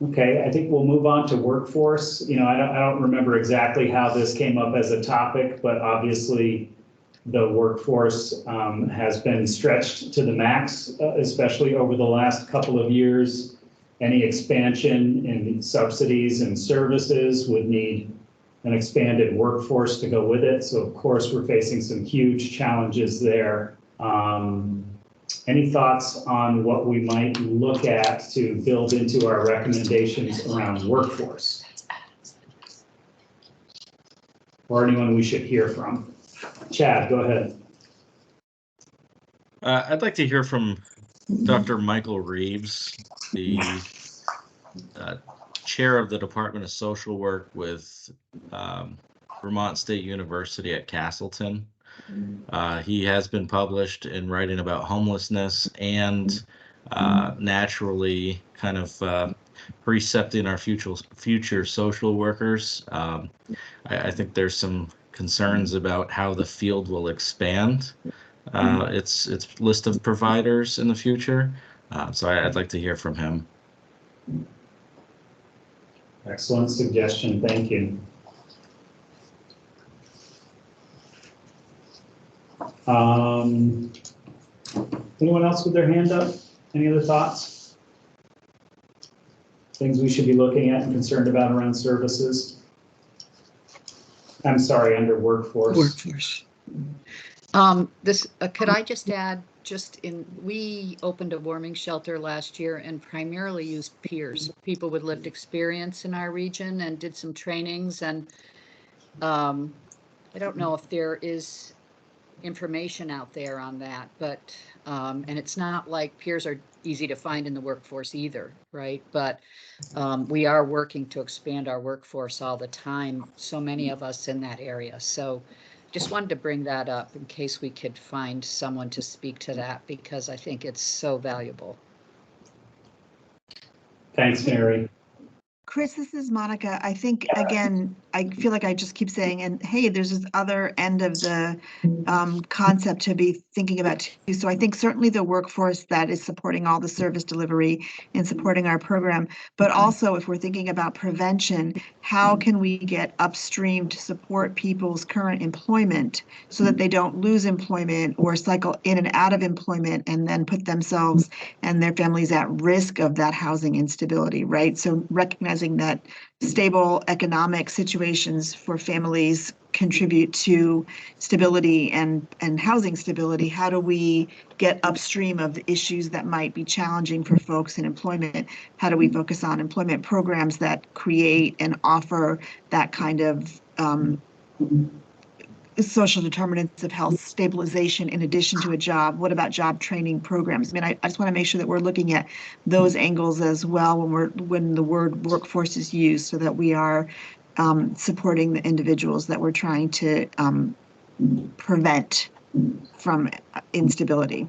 Okay, I think we'll move on to workforce. I don't remember exactly how this came up as a topic, but obviously the workforce has been stretched to the max, especially over the last couple of years. Any expansion in subsidies and services would need an expanded workforce to go with it. So of course, we're facing some huge challenges there. Any thoughts on what we might look at to build into our recommendations around workforce? Or anyone we should hear from? Chad, go ahead. I'd like to hear from Dr. Michael Reeves, the chair of the Department of Social Work with Vermont State University at Castleton. He has been published in writing about homelessness and naturally kind of precepting our future social workers. I think there's some concerns about how the field will expand its list of providers in the future. So I'd like to hear from him. Excellent suggestion. Thank you. Anyone else with their hand up? Any other thoughts? Things we should be looking at and concerned about around services? I'm sorry, under workforce. Workforce. Could I just add, we opened a warming shelter last year and primarily used peers, people with lived experience in our region, and did some trainings. And I don't know if there is information out there on that, but and it's not like peers are easy to find in the workforce either, right? But we are working to expand our workforce all the time, so many of us in that area. So just wanted to bring that up in case we could find someone to speak to that, because I think it's so valuable. Thanks, Mary. Chris, this is Monica. I think, again, I feel like I just keep saying, and hey, there's this other end of the concept to be thinking about too. So I think certainly the workforce that is supporting all the service delivery and supporting our program, but also if we're thinking about prevention, how can we get upstream to support people's current employment so that they don't lose employment or cycle in and out of employment and then put themselves and their families at risk of that housing instability, right? So recognizing that stable economic situations for families contribute to stability and housing stability. How do we get upstream of the issues that might be challenging for folks in employment? How do we focus on employment programs that create and offer that kind of social determinants of health stabilization in addition to a job? What about job training programs? I mean, I just want to make sure that we're looking at those angles as well when the word workforce is used, so that we are supporting the individuals that we're trying to prevent from instability.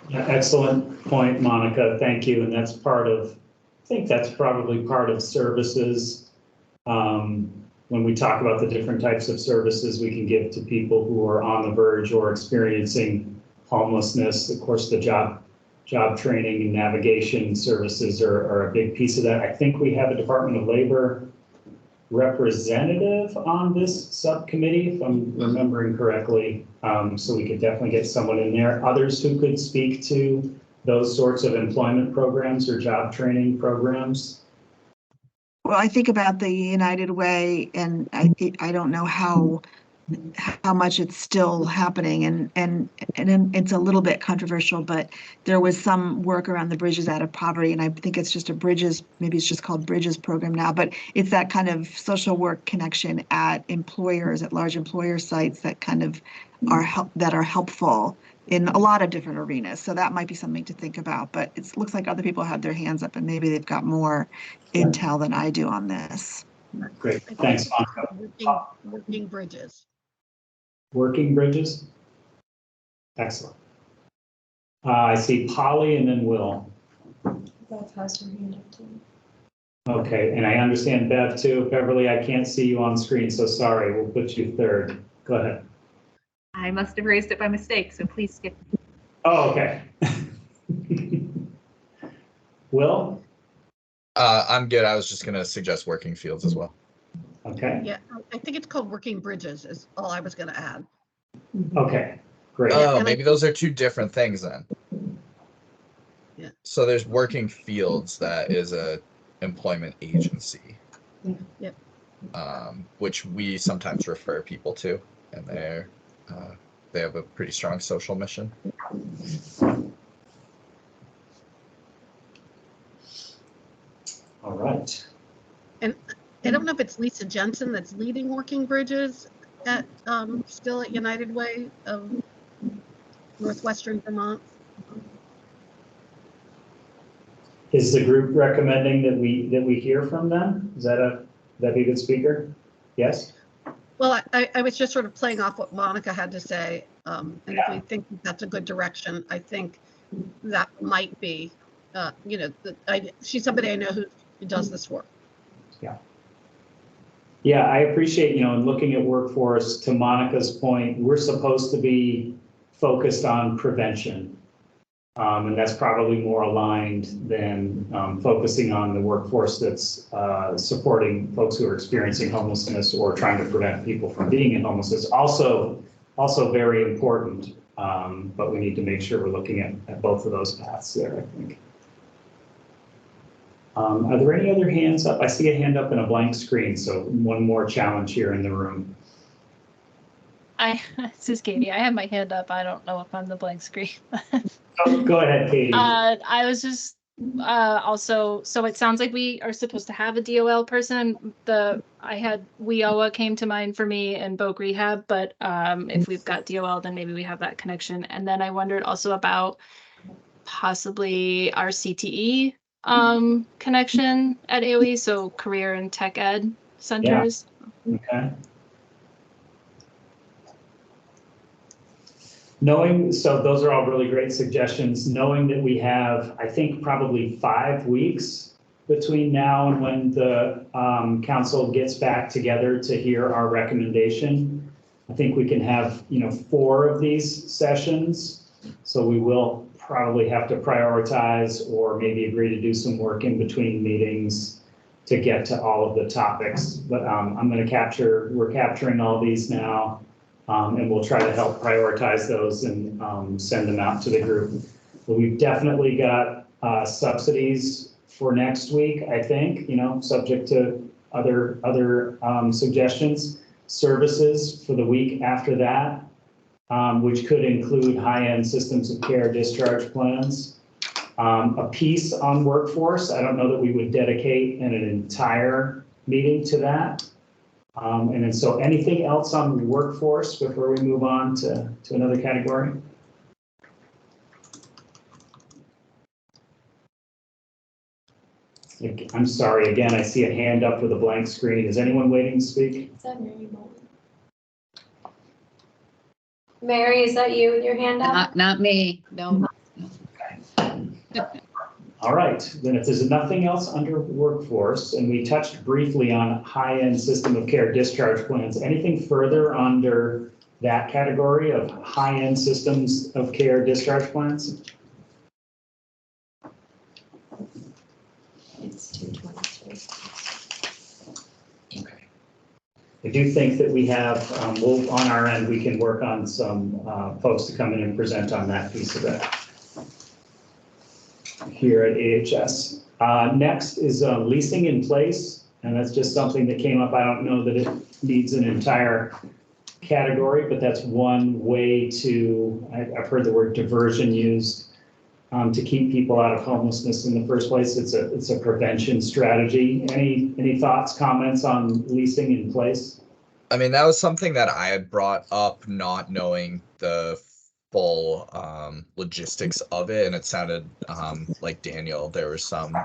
Yeah, excellent point, Monica. Thank you. And that's part of, I think that's probably part of services. When we talk about the different types of services we can give to people who are on the verge or experiencing homelessness, of course, the job training and navigation services are a big piece of that. I think we have a Department of Labor representative on this subcommittee, if I'm remembering correctly. So we could definitely get someone in there. Others who could speak to those sorts of employment programs or job training programs. Well, I think about the United Way, and I don't know how much it's still happening, and it's a little bit controversial, but there was some work around the Bridges Out of Poverty, and I think it's just a Bridges, maybe it's just called Bridges program now, but it's that kind of social work connection at employers, at large employer sites that kind of are helpful in a lot of different arenas. So that might be something to think about, but it looks like other people had their hands up and maybe they've got more intel than I do on this. Great, thanks, Monica. Working Bridges. Working Bridges? Excellent. I see Polly and then Will. Beth has her hand up too. Okay, and I understand Bev too. Beverly, I can't see you on screen, so sorry, we'll put you third. Go ahead. I must have raised it by mistake, so please skip me. Oh, okay. Will? I'm good. I was just going to suggest working fields as well. Okay. Yeah, I think it's called Working Bridges is all I was going to add. Okay, great. Oh, maybe those are two different things then. Yeah. So there's working fields, that is a employment agency. Yep. Which we sometimes refer people to, and they have a pretty strong social mission. All right. And I don't know if it's Lisa Jensen that's leading Working Bridges at still at United Way of Northwestern Vermont. Is the group recommending that we hear from them? Is that be a good speaker? Yes? Well, I was just sort of playing off what Monica had to say. And if we think that's a good direction, I think that might be, she's somebody I know who does this work. Yeah. Yeah, I appreciate, in looking at workforce, to Monica's point, we're supposed to be focused on prevention. And that's probably more aligned than focusing on the workforce that's supporting folks who are experiencing homelessness or trying to prevent people from being in homelessness. Also very important, but we need to make sure we're looking at both of those paths there, I think. Are there any other hands up? I see a hand up in a blank screen, so one more challenge here in the room. This is Katie. I have my hand up. I don't know if I'm the blank screen. Go ahead, Katie. I was just also, so it sounds like we are supposed to have a DOL person. WIOA came to mind for me and Bogue Rehab, but if we've got DOL, then maybe we have that connection. And then I wondered also about possibly our CTE connection at AOE, so career and tech ed centers. Yeah. Okay. So those are all really great suggestions, knowing that we have, I think, probably 5 weeks between now and when the council gets back together to hear our recommendation. I think we can have, 4 of these sessions. So we will probably have to prioritize or maybe agree to do some work in between meetings to get to all of the topics. But we're capturing all these now. And we'll try to help prioritize those and send them out to the group. But we've definitely got subsidies for next week, I think, subject to other suggestions. Services for the week after that, which could include high-end systems of care discharge plans. A piece on workforce. I don't know that we would dedicate an entire meeting to that. And then so anything else on workforce before we move on to another category? I'm sorry, again, I see a hand up with a blank screen. Is anyone waiting to speak? Is that Mary Bowen? Mary, is that you with your hand up? Not me, no. All right, then if there's nothing else under workforce, and we touched briefly on high-end system of care discharge plans, anything further under that category of high-end systems of care discharge plans? It's 2:23. Okay. I do think that we have, on our end, we can work on some folks to come in and present on that piece of it here at AHS. Next is leasing in place, and that's just something that came up. I don't know that it needs an entire category, but that's one way to, I've heard the word diversion used to keep people out of homelessness in the first place. It's a prevention strategy. Any thoughts, comments on leasing in place? I mean, that was something that I had brought up, not knowing the full logistics of it, and it sounded like Daniel, there were some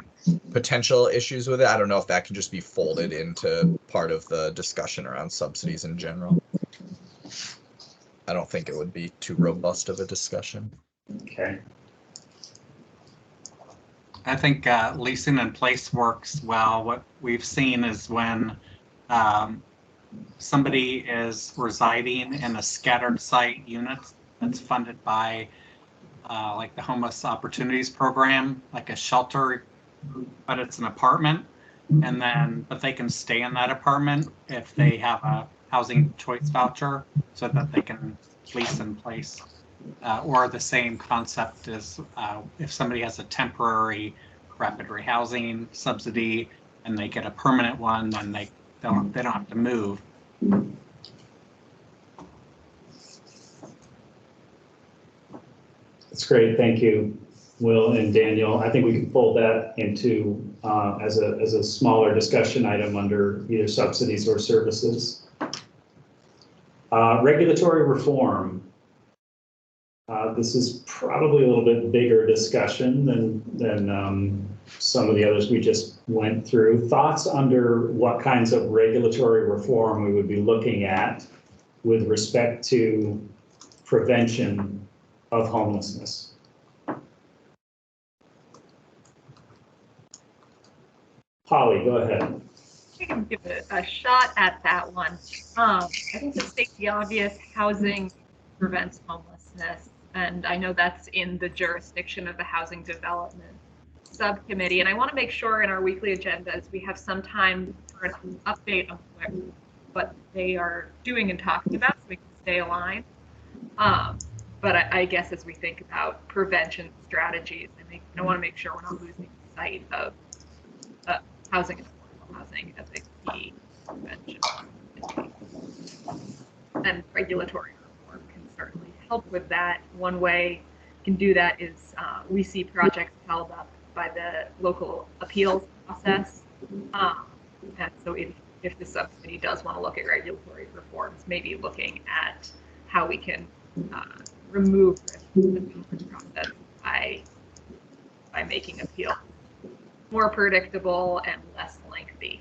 potential issues with it. I don't know if that can just be folded into part of the discussion around subsidies in general. I don't think it would be too robust of a discussion. Okay. I think leasing in place works well. What we've seen is when somebody is residing in a scattered site unit that's funded by like the Homeless Opportunities Program, like a shelter, but it's an apartment, but they can stay in that apartment if they have a housing choice voucher so that they can lease in place. Or the same concept is if somebody has a temporary rapid rehousing subsidy and they get a permanent one, then they don't have to move. That's great, thank you, Will and Daniel. I think we can fold that into as a smaller discussion item under either subsidies or services. Regulatory reform. This is probably a little bit bigger discussion than some of the others we just went through. Thoughts under what kinds of regulatory reform we would be looking at with respect to prevention of homelessness? Polly, go ahead. I can give it a shot at that one. I think to state the obvious, housing prevents homelessness. And I know that's in the jurisdiction of the Housing Development Subcommittee. And I want to make sure in our weekly agendas, we have some time for an update on what they are doing and talking about so we can stay aligned. But I guess as we think about prevention strategies, I want to make sure we're not losing sight of housing and affordable housing as a key prevention. And regulatory reform can certainly help with that. One way we can do that is we see projects held up by the local appeals process. And so if the subcommittee does want to look at regulatory reforms, maybe looking at how we can remove risk from the process by making appeals more predictable and less lengthy.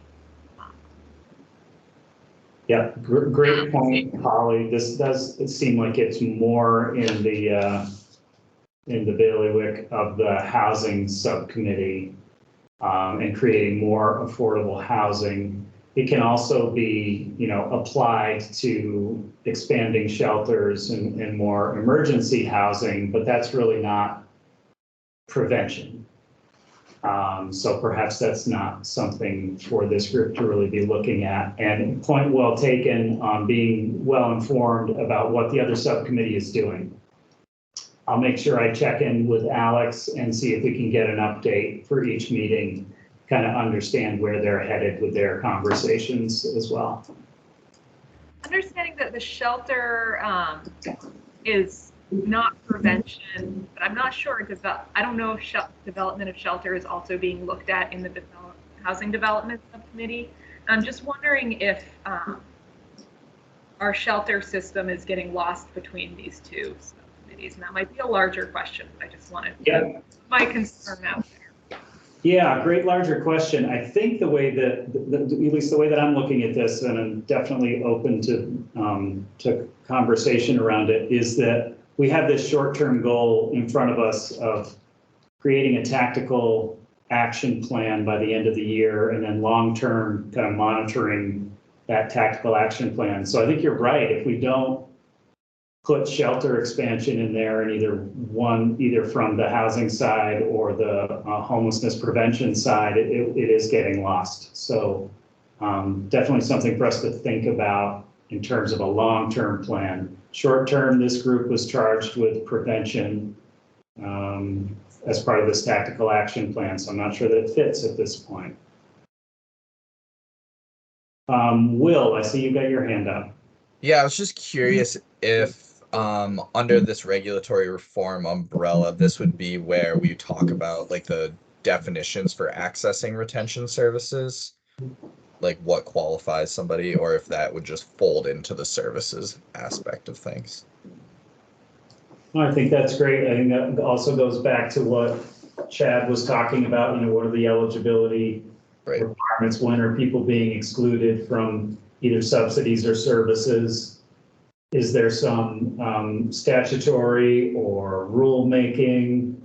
Yeah, great point, Holly. This does seem like it's more in the bailiwick of the housing subcommittee, and creating more affordable housing. It can also be, applied to expanding shelters and more emergency housing, but that's really not prevention. So perhaps that's not something for this group to really be looking at. And point well taken on being well informed about what the other subcommittee is doing. I'll make sure I check in with Alex and see if we can get an update for each meeting, kind of understand where they're headed with their conversations as well. Understanding that the shelter is not prevention, but I'm not sure I don't know if development of shelter is also being looked at in the housing development subcommittee. I'm just wondering if our shelter system is getting lost between these two subcommittees, and that might be a larger question. I just wanted to put my concern out there. Yeah, great larger question. I think the way that, at least the way that I'm looking at this, and I'm definitely open to conversation around it, is that we have this short-term goal in front of us of creating a tactical action plan by the end of the year, and then long-term kind of monitoring that tactical action plan. So I think you're right. If we don't put shelter expansion in there, and either from the housing side or the homelessness prevention side, it is getting lost. So definitely something for us to think about in terms of a long-term plan. Short-term, this group was charged with prevention as part of this tactical action plan, so I'm not sure that it fits at this point. Will, I see you got your hand up. Yeah, I was just curious if under this regulatory reform umbrella, this would be where we talk about like the definitions for accessing retention services, like what qualifies somebody, or if that would just fold into the services aspect of things. I think that's great. I think that also goes back to what Chad was talking about, what are the eligibility requirements? When are people being excluded from either subsidies or services? Is there some statutory or rulemaking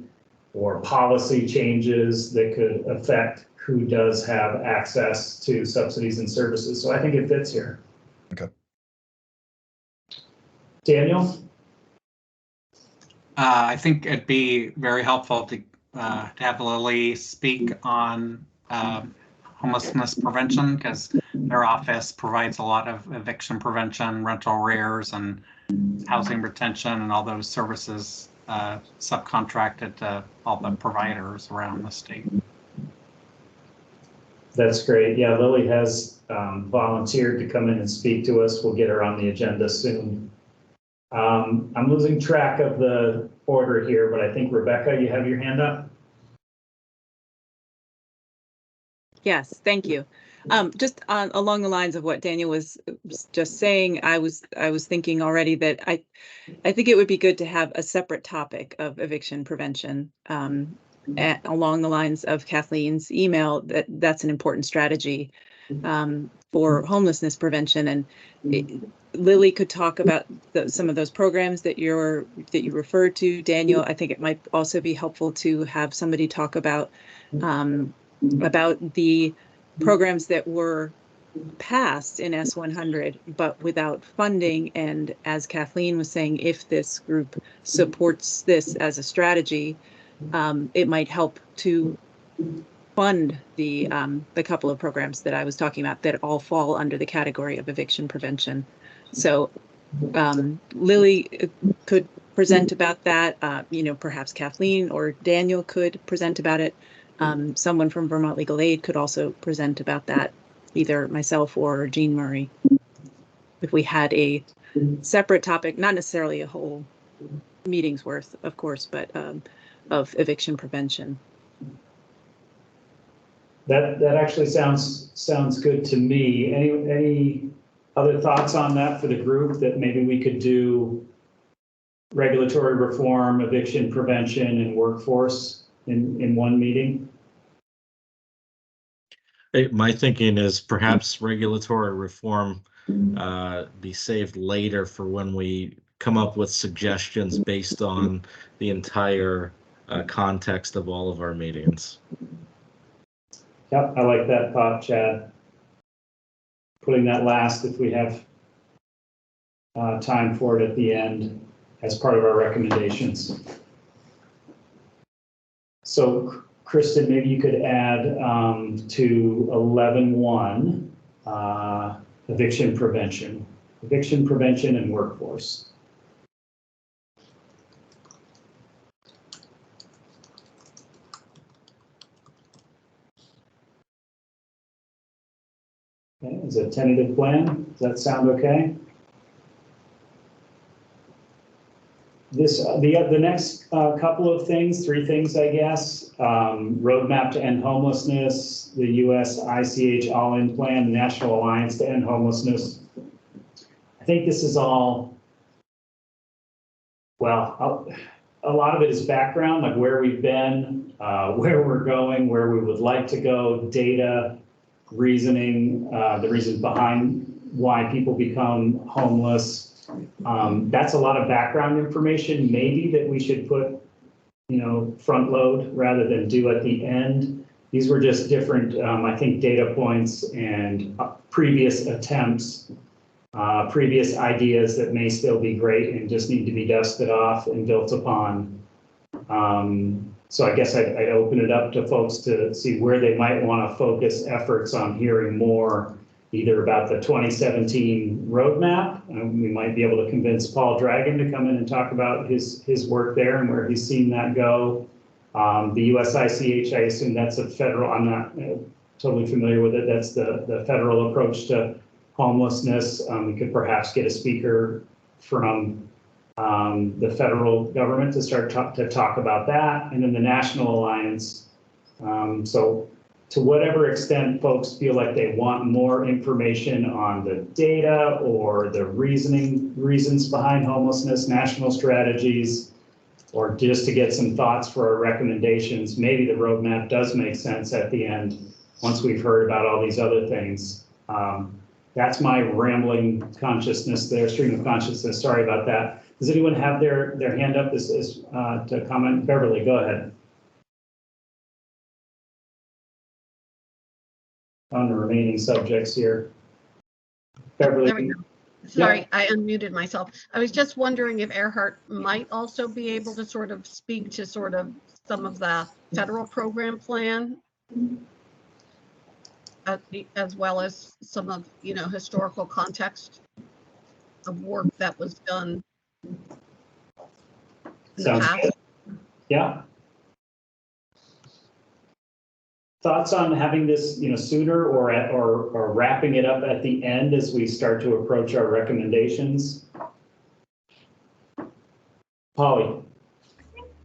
or policy changes that could affect who does have access to subsidies and services? So I think it fits here. Okay. Daniel? I think it'd be very helpful to have Lily speak on homelessness prevention, because their office provides a lot of eviction prevention, rental arrears, and housing retention, and all those services subcontracted to all the providers around the state. That's great. Yeah, Lily has volunteered to come in and speak to us. We'll get her on the agenda soon. I'm losing track of the order here, but I think Rebecca, you have your hand up. Yes, thank you. Just along the lines of what Daniel was just saying, I was thinking already that I think it would be good to have a separate topic of eviction prevention along the lines of Kathleen's email. That's an important strategy for homelessness prevention, and Lily could talk about some of those programs that you referred to. Daniel, I think it might also be helpful to have somebody talk about the programs that were passed in S100, but without funding. And as Kathleen was saying, if this group supports this as a strategy, it might help to fund the couple of programs that I was talking about that all fall under the category of eviction prevention. So Lily could present about that. Perhaps Kathleen or Daniel could present about it. Someone from Vermont Legal Aid could also present about that, either myself or Jean Murray. If we had a separate topic, not necessarily a whole meeting's worth, of course, but of eviction prevention. That actually sounds good to me. Any other thoughts on that for the group, that maybe we could do regulatory reform, eviction prevention, and workforce in one meeting? My thinking is perhaps regulatory reform be saved later for when we come up with suggestions based on the entire context of all of our meetings. Yep, I like that thought, Chad. Putting that last if we have time for it at the end as part of our recommendations. So Kristen, maybe you could add to 11.1 eviction prevention and workforce. Okay, is it a tentative plan? Does that sound okay? The next couple of things, 3 things, I guess. Roadmap to End Homelessness, the U.S. ICH All-In Plan, National Alliance to End Homelessness. I think this is all, well, a lot of it is background, like where we've been, where we're going, where we would like to go, data, reasoning, the reasons behind why people become homeless. That's a lot of background information, maybe that we should put, front load rather than do at the end. These were just different, I think, data points and previous attempts, previous ideas that may still be great and just need to be dusted off and built upon. So I guess I'd open it up to folks to see where they might want to focus efforts on hearing more, either about the 2017 roadmap. We might be able to convince Paul Dragon to come in and talk about his work there and where he's seen that go. The US ICH, I assume that's a federal, I'm not totally familiar with it. That's the federal approach to homelessness. We could perhaps get a speaker from the federal government to start to talk about that, and then the National Alliance. So to whatever extent folks feel like they want more information on the data or the reasons behind homelessness, national strategies, or just to get some thoughts for our recommendations, maybe the roadmap does make sense at the end once we've heard about all these other things. That's my rambling consciousness there, stream of consciousness. Sorry about that. Does anyone have their hand up to comment? Beverly, go ahead. On the remaining subjects here. Beverly. There we go. Sorry, I unmuted myself. I was just wondering if Earhart might also be able to sort of speak to sort of some of the federal program plan, as well as some of, historical context of work that was done in the past. Good. Yeah. Thoughts on having this, sooner or wrapping it up at the end as we start to approach our recommendations? Polly.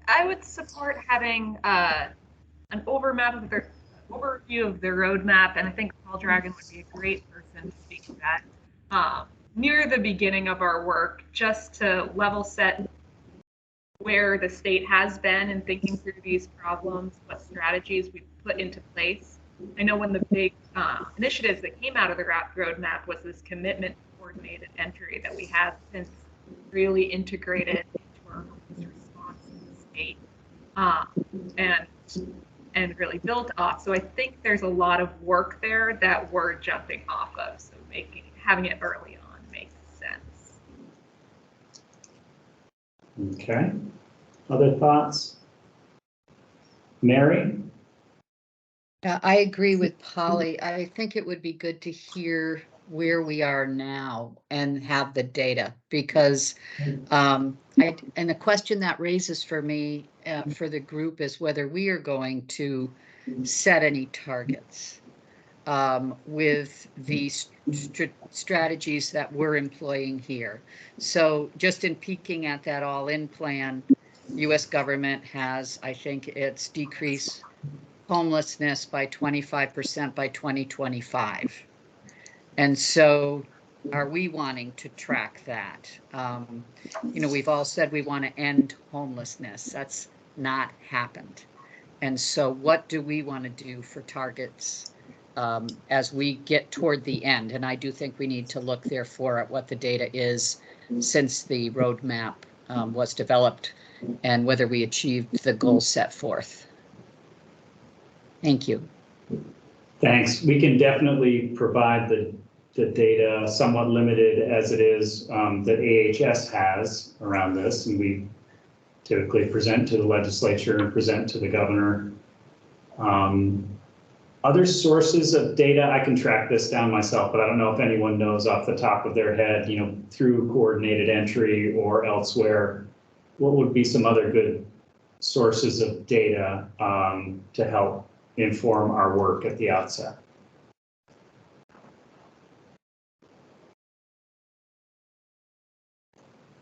I would support having an overview of the roadmap, and I think Paul Dragon would be a great person to speak to that near the beginning of our work, just to level set where the state has been in thinking through these problems, what strategies we've put into place. I know one of the big initiatives that came out of the roadmap was this commitment to coordinated entry that we have since really integrated into our response to the state and really built off. So I think there's a lot of work there that we're jumping off of. So having it early on makes sense. Okay. Other thoughts? Mary? I agree with Polly. I think it would be good to hear where we are now and have the data, because and the question that raises for me, for the group, is whether we are going to set any targets with these strategies that we're employing here. So just in peeking at that all-in plan, U.S. government has, I think it's decrease homelessness by 25% by 2025. And so are we wanting to track that? We've all said we want to end homelessness. That's not happened. And so what do we want to do for targets as we get toward the end. And I do think we need to look therefore at what the data is since the roadmap was developed and whether we achieved the goals set forth. Thank you. Thanks. We can definitely provide the data, somewhat limited as it is, that AHS has around this, and we typically present to the legislature and present to the governor. Other sources of data, I can track this down myself, but I don't know if anyone knows off the top of their head, you know, through coordinated entry or elsewhere, what would be some other good sources of data to help inform our work at the outset?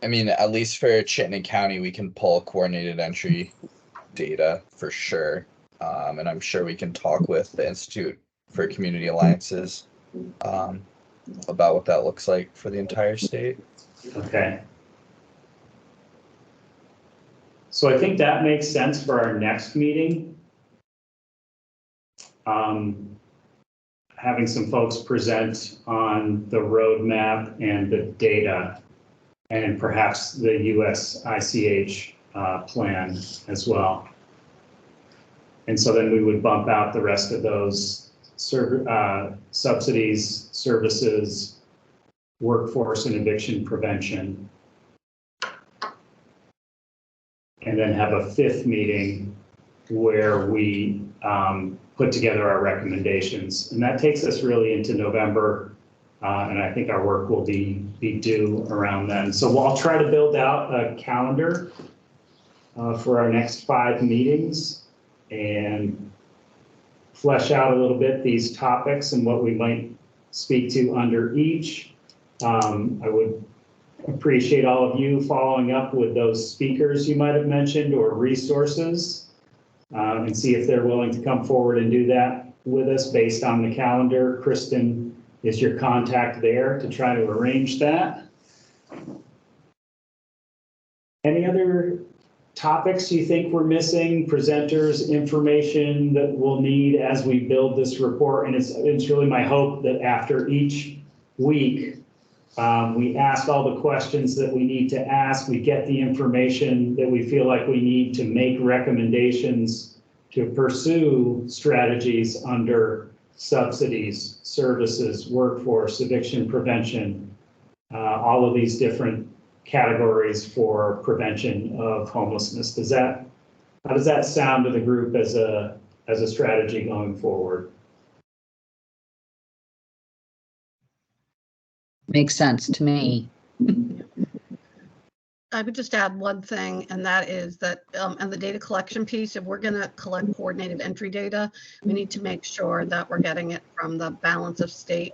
I mean, at least for Chittenden County, we can pull coordinated entry data for sure. And I'm sure we can talk with the Institute for Community Alliances about what that looks like for the entire state. Okay. So I think that makes sense for our next meeting. Having some folks present on the roadmap and the data, and perhaps the US ICH plan as well. And so then we would bump out the rest of those subsidies, services, workforce and eviction prevention. And then have a fifth meeting where we put together our recommendations. And that takes us really into November. And I think our work will be due around then. So I'll try to build out a calendar for our next 5 meetings and flesh out a little bit these topics and what we might speak to under each. I would appreciate all of you following up with those speakers you might have mentioned or resources and see if they're willing to come forward and do that with us based on the calendar. Kristen is your contact there to try to arrange that. Any other topics you think we're missing, presenters, information that we'll need as we build this report? And it's really my hope that after each week, we ask all the questions that we need to ask, we get the information that we feel like we need to make recommendations to pursue strategies under subsidies, services, workforce, eviction prevention, all of these different categories for prevention of homelessness. How does that sound to the group as a strategy going forward? Makes sense to me. I would just add one thing, and that is that, and the data collection piece, if we're going to collect coordinated entry data, we need to make sure that we're getting it from the balance of state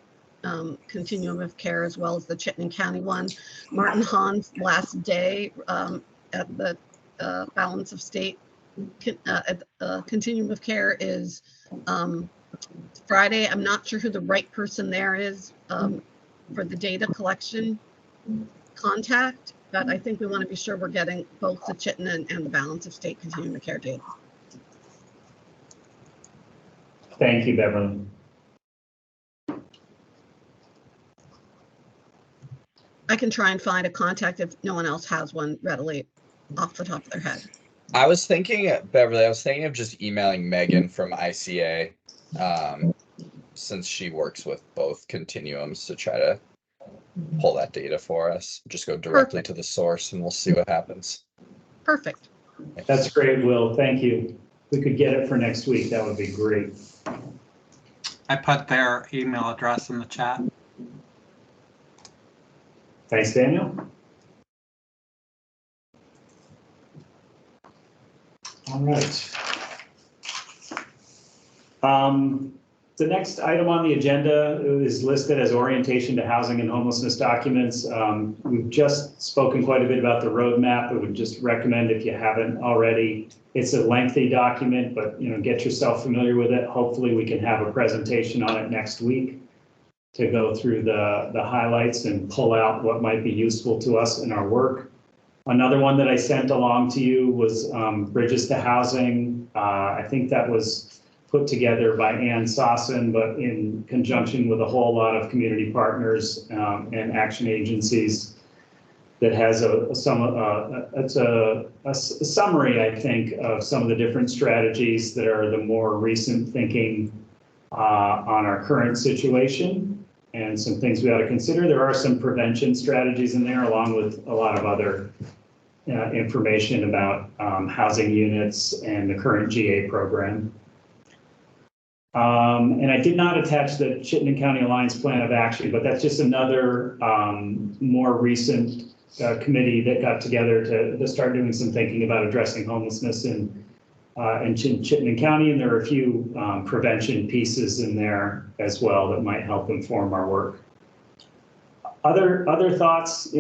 continuum of care as well as the Chittenden County one. Martin Hahn's last day at the balance of state continuum of care is Friday. I'm not sure who the right person there is for the data collection contact, but I think we want to be sure we're getting both the Chittenden and the balance of state continuum of care data. Thank you, Beverly. I can try and find a contact if no one else has one readily off the top of their head. I was thinking, Beverly, of just emailing Megan from ICA, since she works with both continuums, to try to pull that data for us. Just go directly to the source and we'll see what happens. Perfect. That's great, Will. Thank you. If we could get it for next week, that would be great. I put their email address in the chat. Thanks, Daniel. All right. The next item on the agenda is listed as orientation to housing and homelessness documents. We've just spoken quite a bit about the roadmap. I would just recommend, if you haven't already, it's a lengthy document, but get yourself familiar with it. Hopefully we can have a presentation on it next week to go through the highlights and pull out what might be useful to us in our work. Another one that I sent along to you was Bridges to Housing. I think that was put together by Ann Sossin, but in conjunction with a whole lot of community partners and action agencies, that has a summary, I think, of some of the different strategies that are the more recent thinking on our current situation and some things we ought to consider. There are some prevention strategies in there, along with a lot of other information about housing units and the current GA program. And I did not attach the Chittenden County Alliance Plan of Action, but that's just another more recent committee that got together to start doing some thinking about addressing homelessness in Chittenden County, and there are a few prevention pieces in there as well that might help inform our work. Other thoughts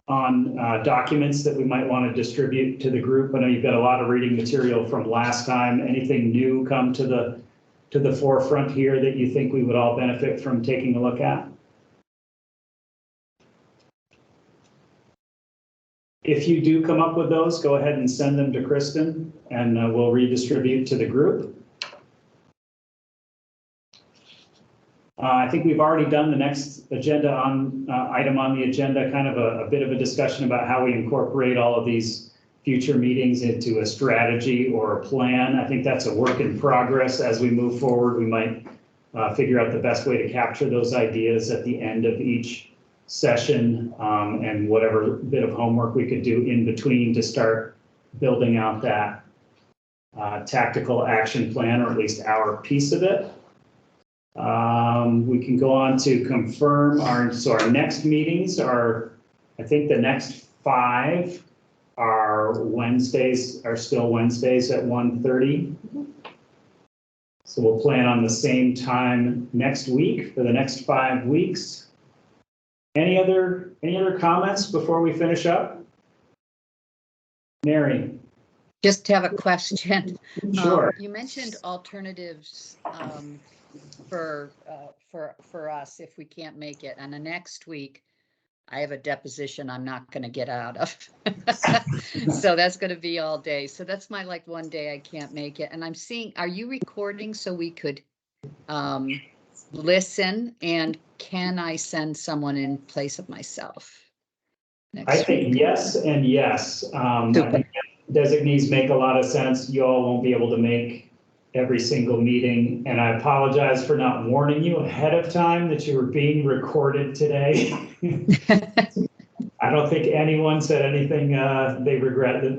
on documents that we might want to distribute to the group? I know you've got a lot of reading material from last time. Anything new come to the forefront here that you think we would all benefit from taking a look at? If you do come up with those, go ahead and send them to Kristen, and we'll redistribute to the group. I think we've already done the next agenda item on the agenda, kind of a bit of a discussion about how we incorporate all of these future meetings into a strategy or a plan. I think that's a work in progress. As we move forward, we might figure out the best way to capture those ideas at the end of each session, and whatever bit of homework we could do in between to start building out that tactical action plan, or at least our piece of it. We can go on to confirm our next meetings are, I think the next 5 are Wednesdays, are still Wednesdays at 1:30. So we'll plan on the same time next week for the next 5 weeks. Any other comments before we finish up? Mary? Just have a question. Sure. You mentioned alternatives for us if we can't make it. And the next week, I have a deposition I'm not going to get out of. So that's going to be all day. So that's my one day I can't make it. And I'm seeing, are you recording so we could listen? And can I send someone in place of myself? I think yes and yes. I think designees make a lot of sense. You all won't be able to make every single meeting, and I apologize for not warning you ahead of time that you were being recorded today. I don't think anyone said anything they regretted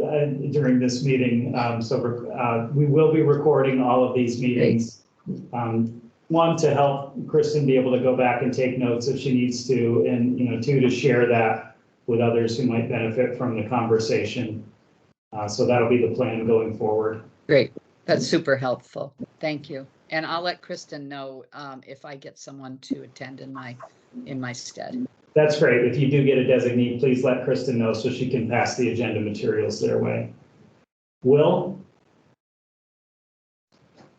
during this meeting. So we will be recording all of these meetings. One, to help Kristen be able to go back and take notes if she needs to, and 2, to share that with others who might benefit from the conversation. So that'll be the plan going forward. Great. That's super helpful. Thank you. And I'll let Kristen know if I get someone to attend in my stead. That's great. If you do get a designee, please let Kristen know so she can pass the agenda materials their way. Will?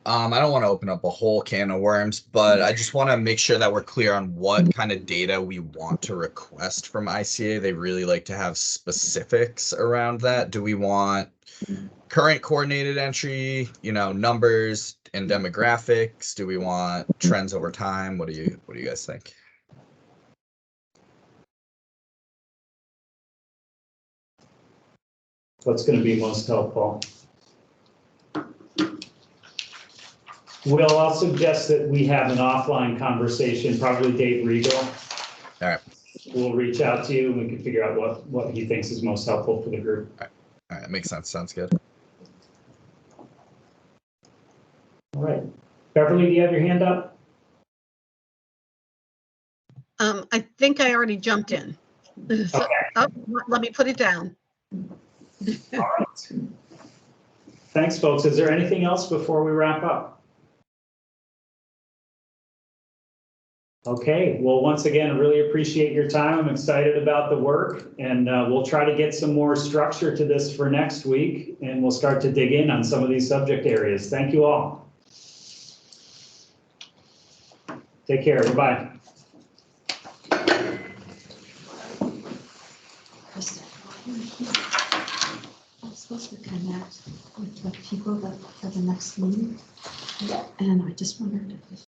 I don't want to open up a whole can of worms, but I just want to make sure that we're clear on what kind of data we want to request from ICA. They really like to have specifics around that. Do we want current coordinated entry, numbers and demographics? Do we want trends over time? What do you guys think? What's going to be most helpful? Will, I'll suggest that we have an offline conversation, probably Dave Regal. All right. We'll reach out to you and we can figure out what he thinks is most helpful for the group. All right. That makes sense. Sounds good. All right. Beverly, do you have your hand up? I think I already jumped in. So, Okay. Let me put it down. All right. Thanks, folks. Is there anything else before we wrap up? Okay, well, once again, I really appreciate your time. I'm excited about the work, and we'll try to get some more structure to this for next week, and we'll start to dig in on some of these subject areas. Thank you all. Take care. Bye-bye. supposed to connect with the people that for the next meeting. Yeah. And I just wondered if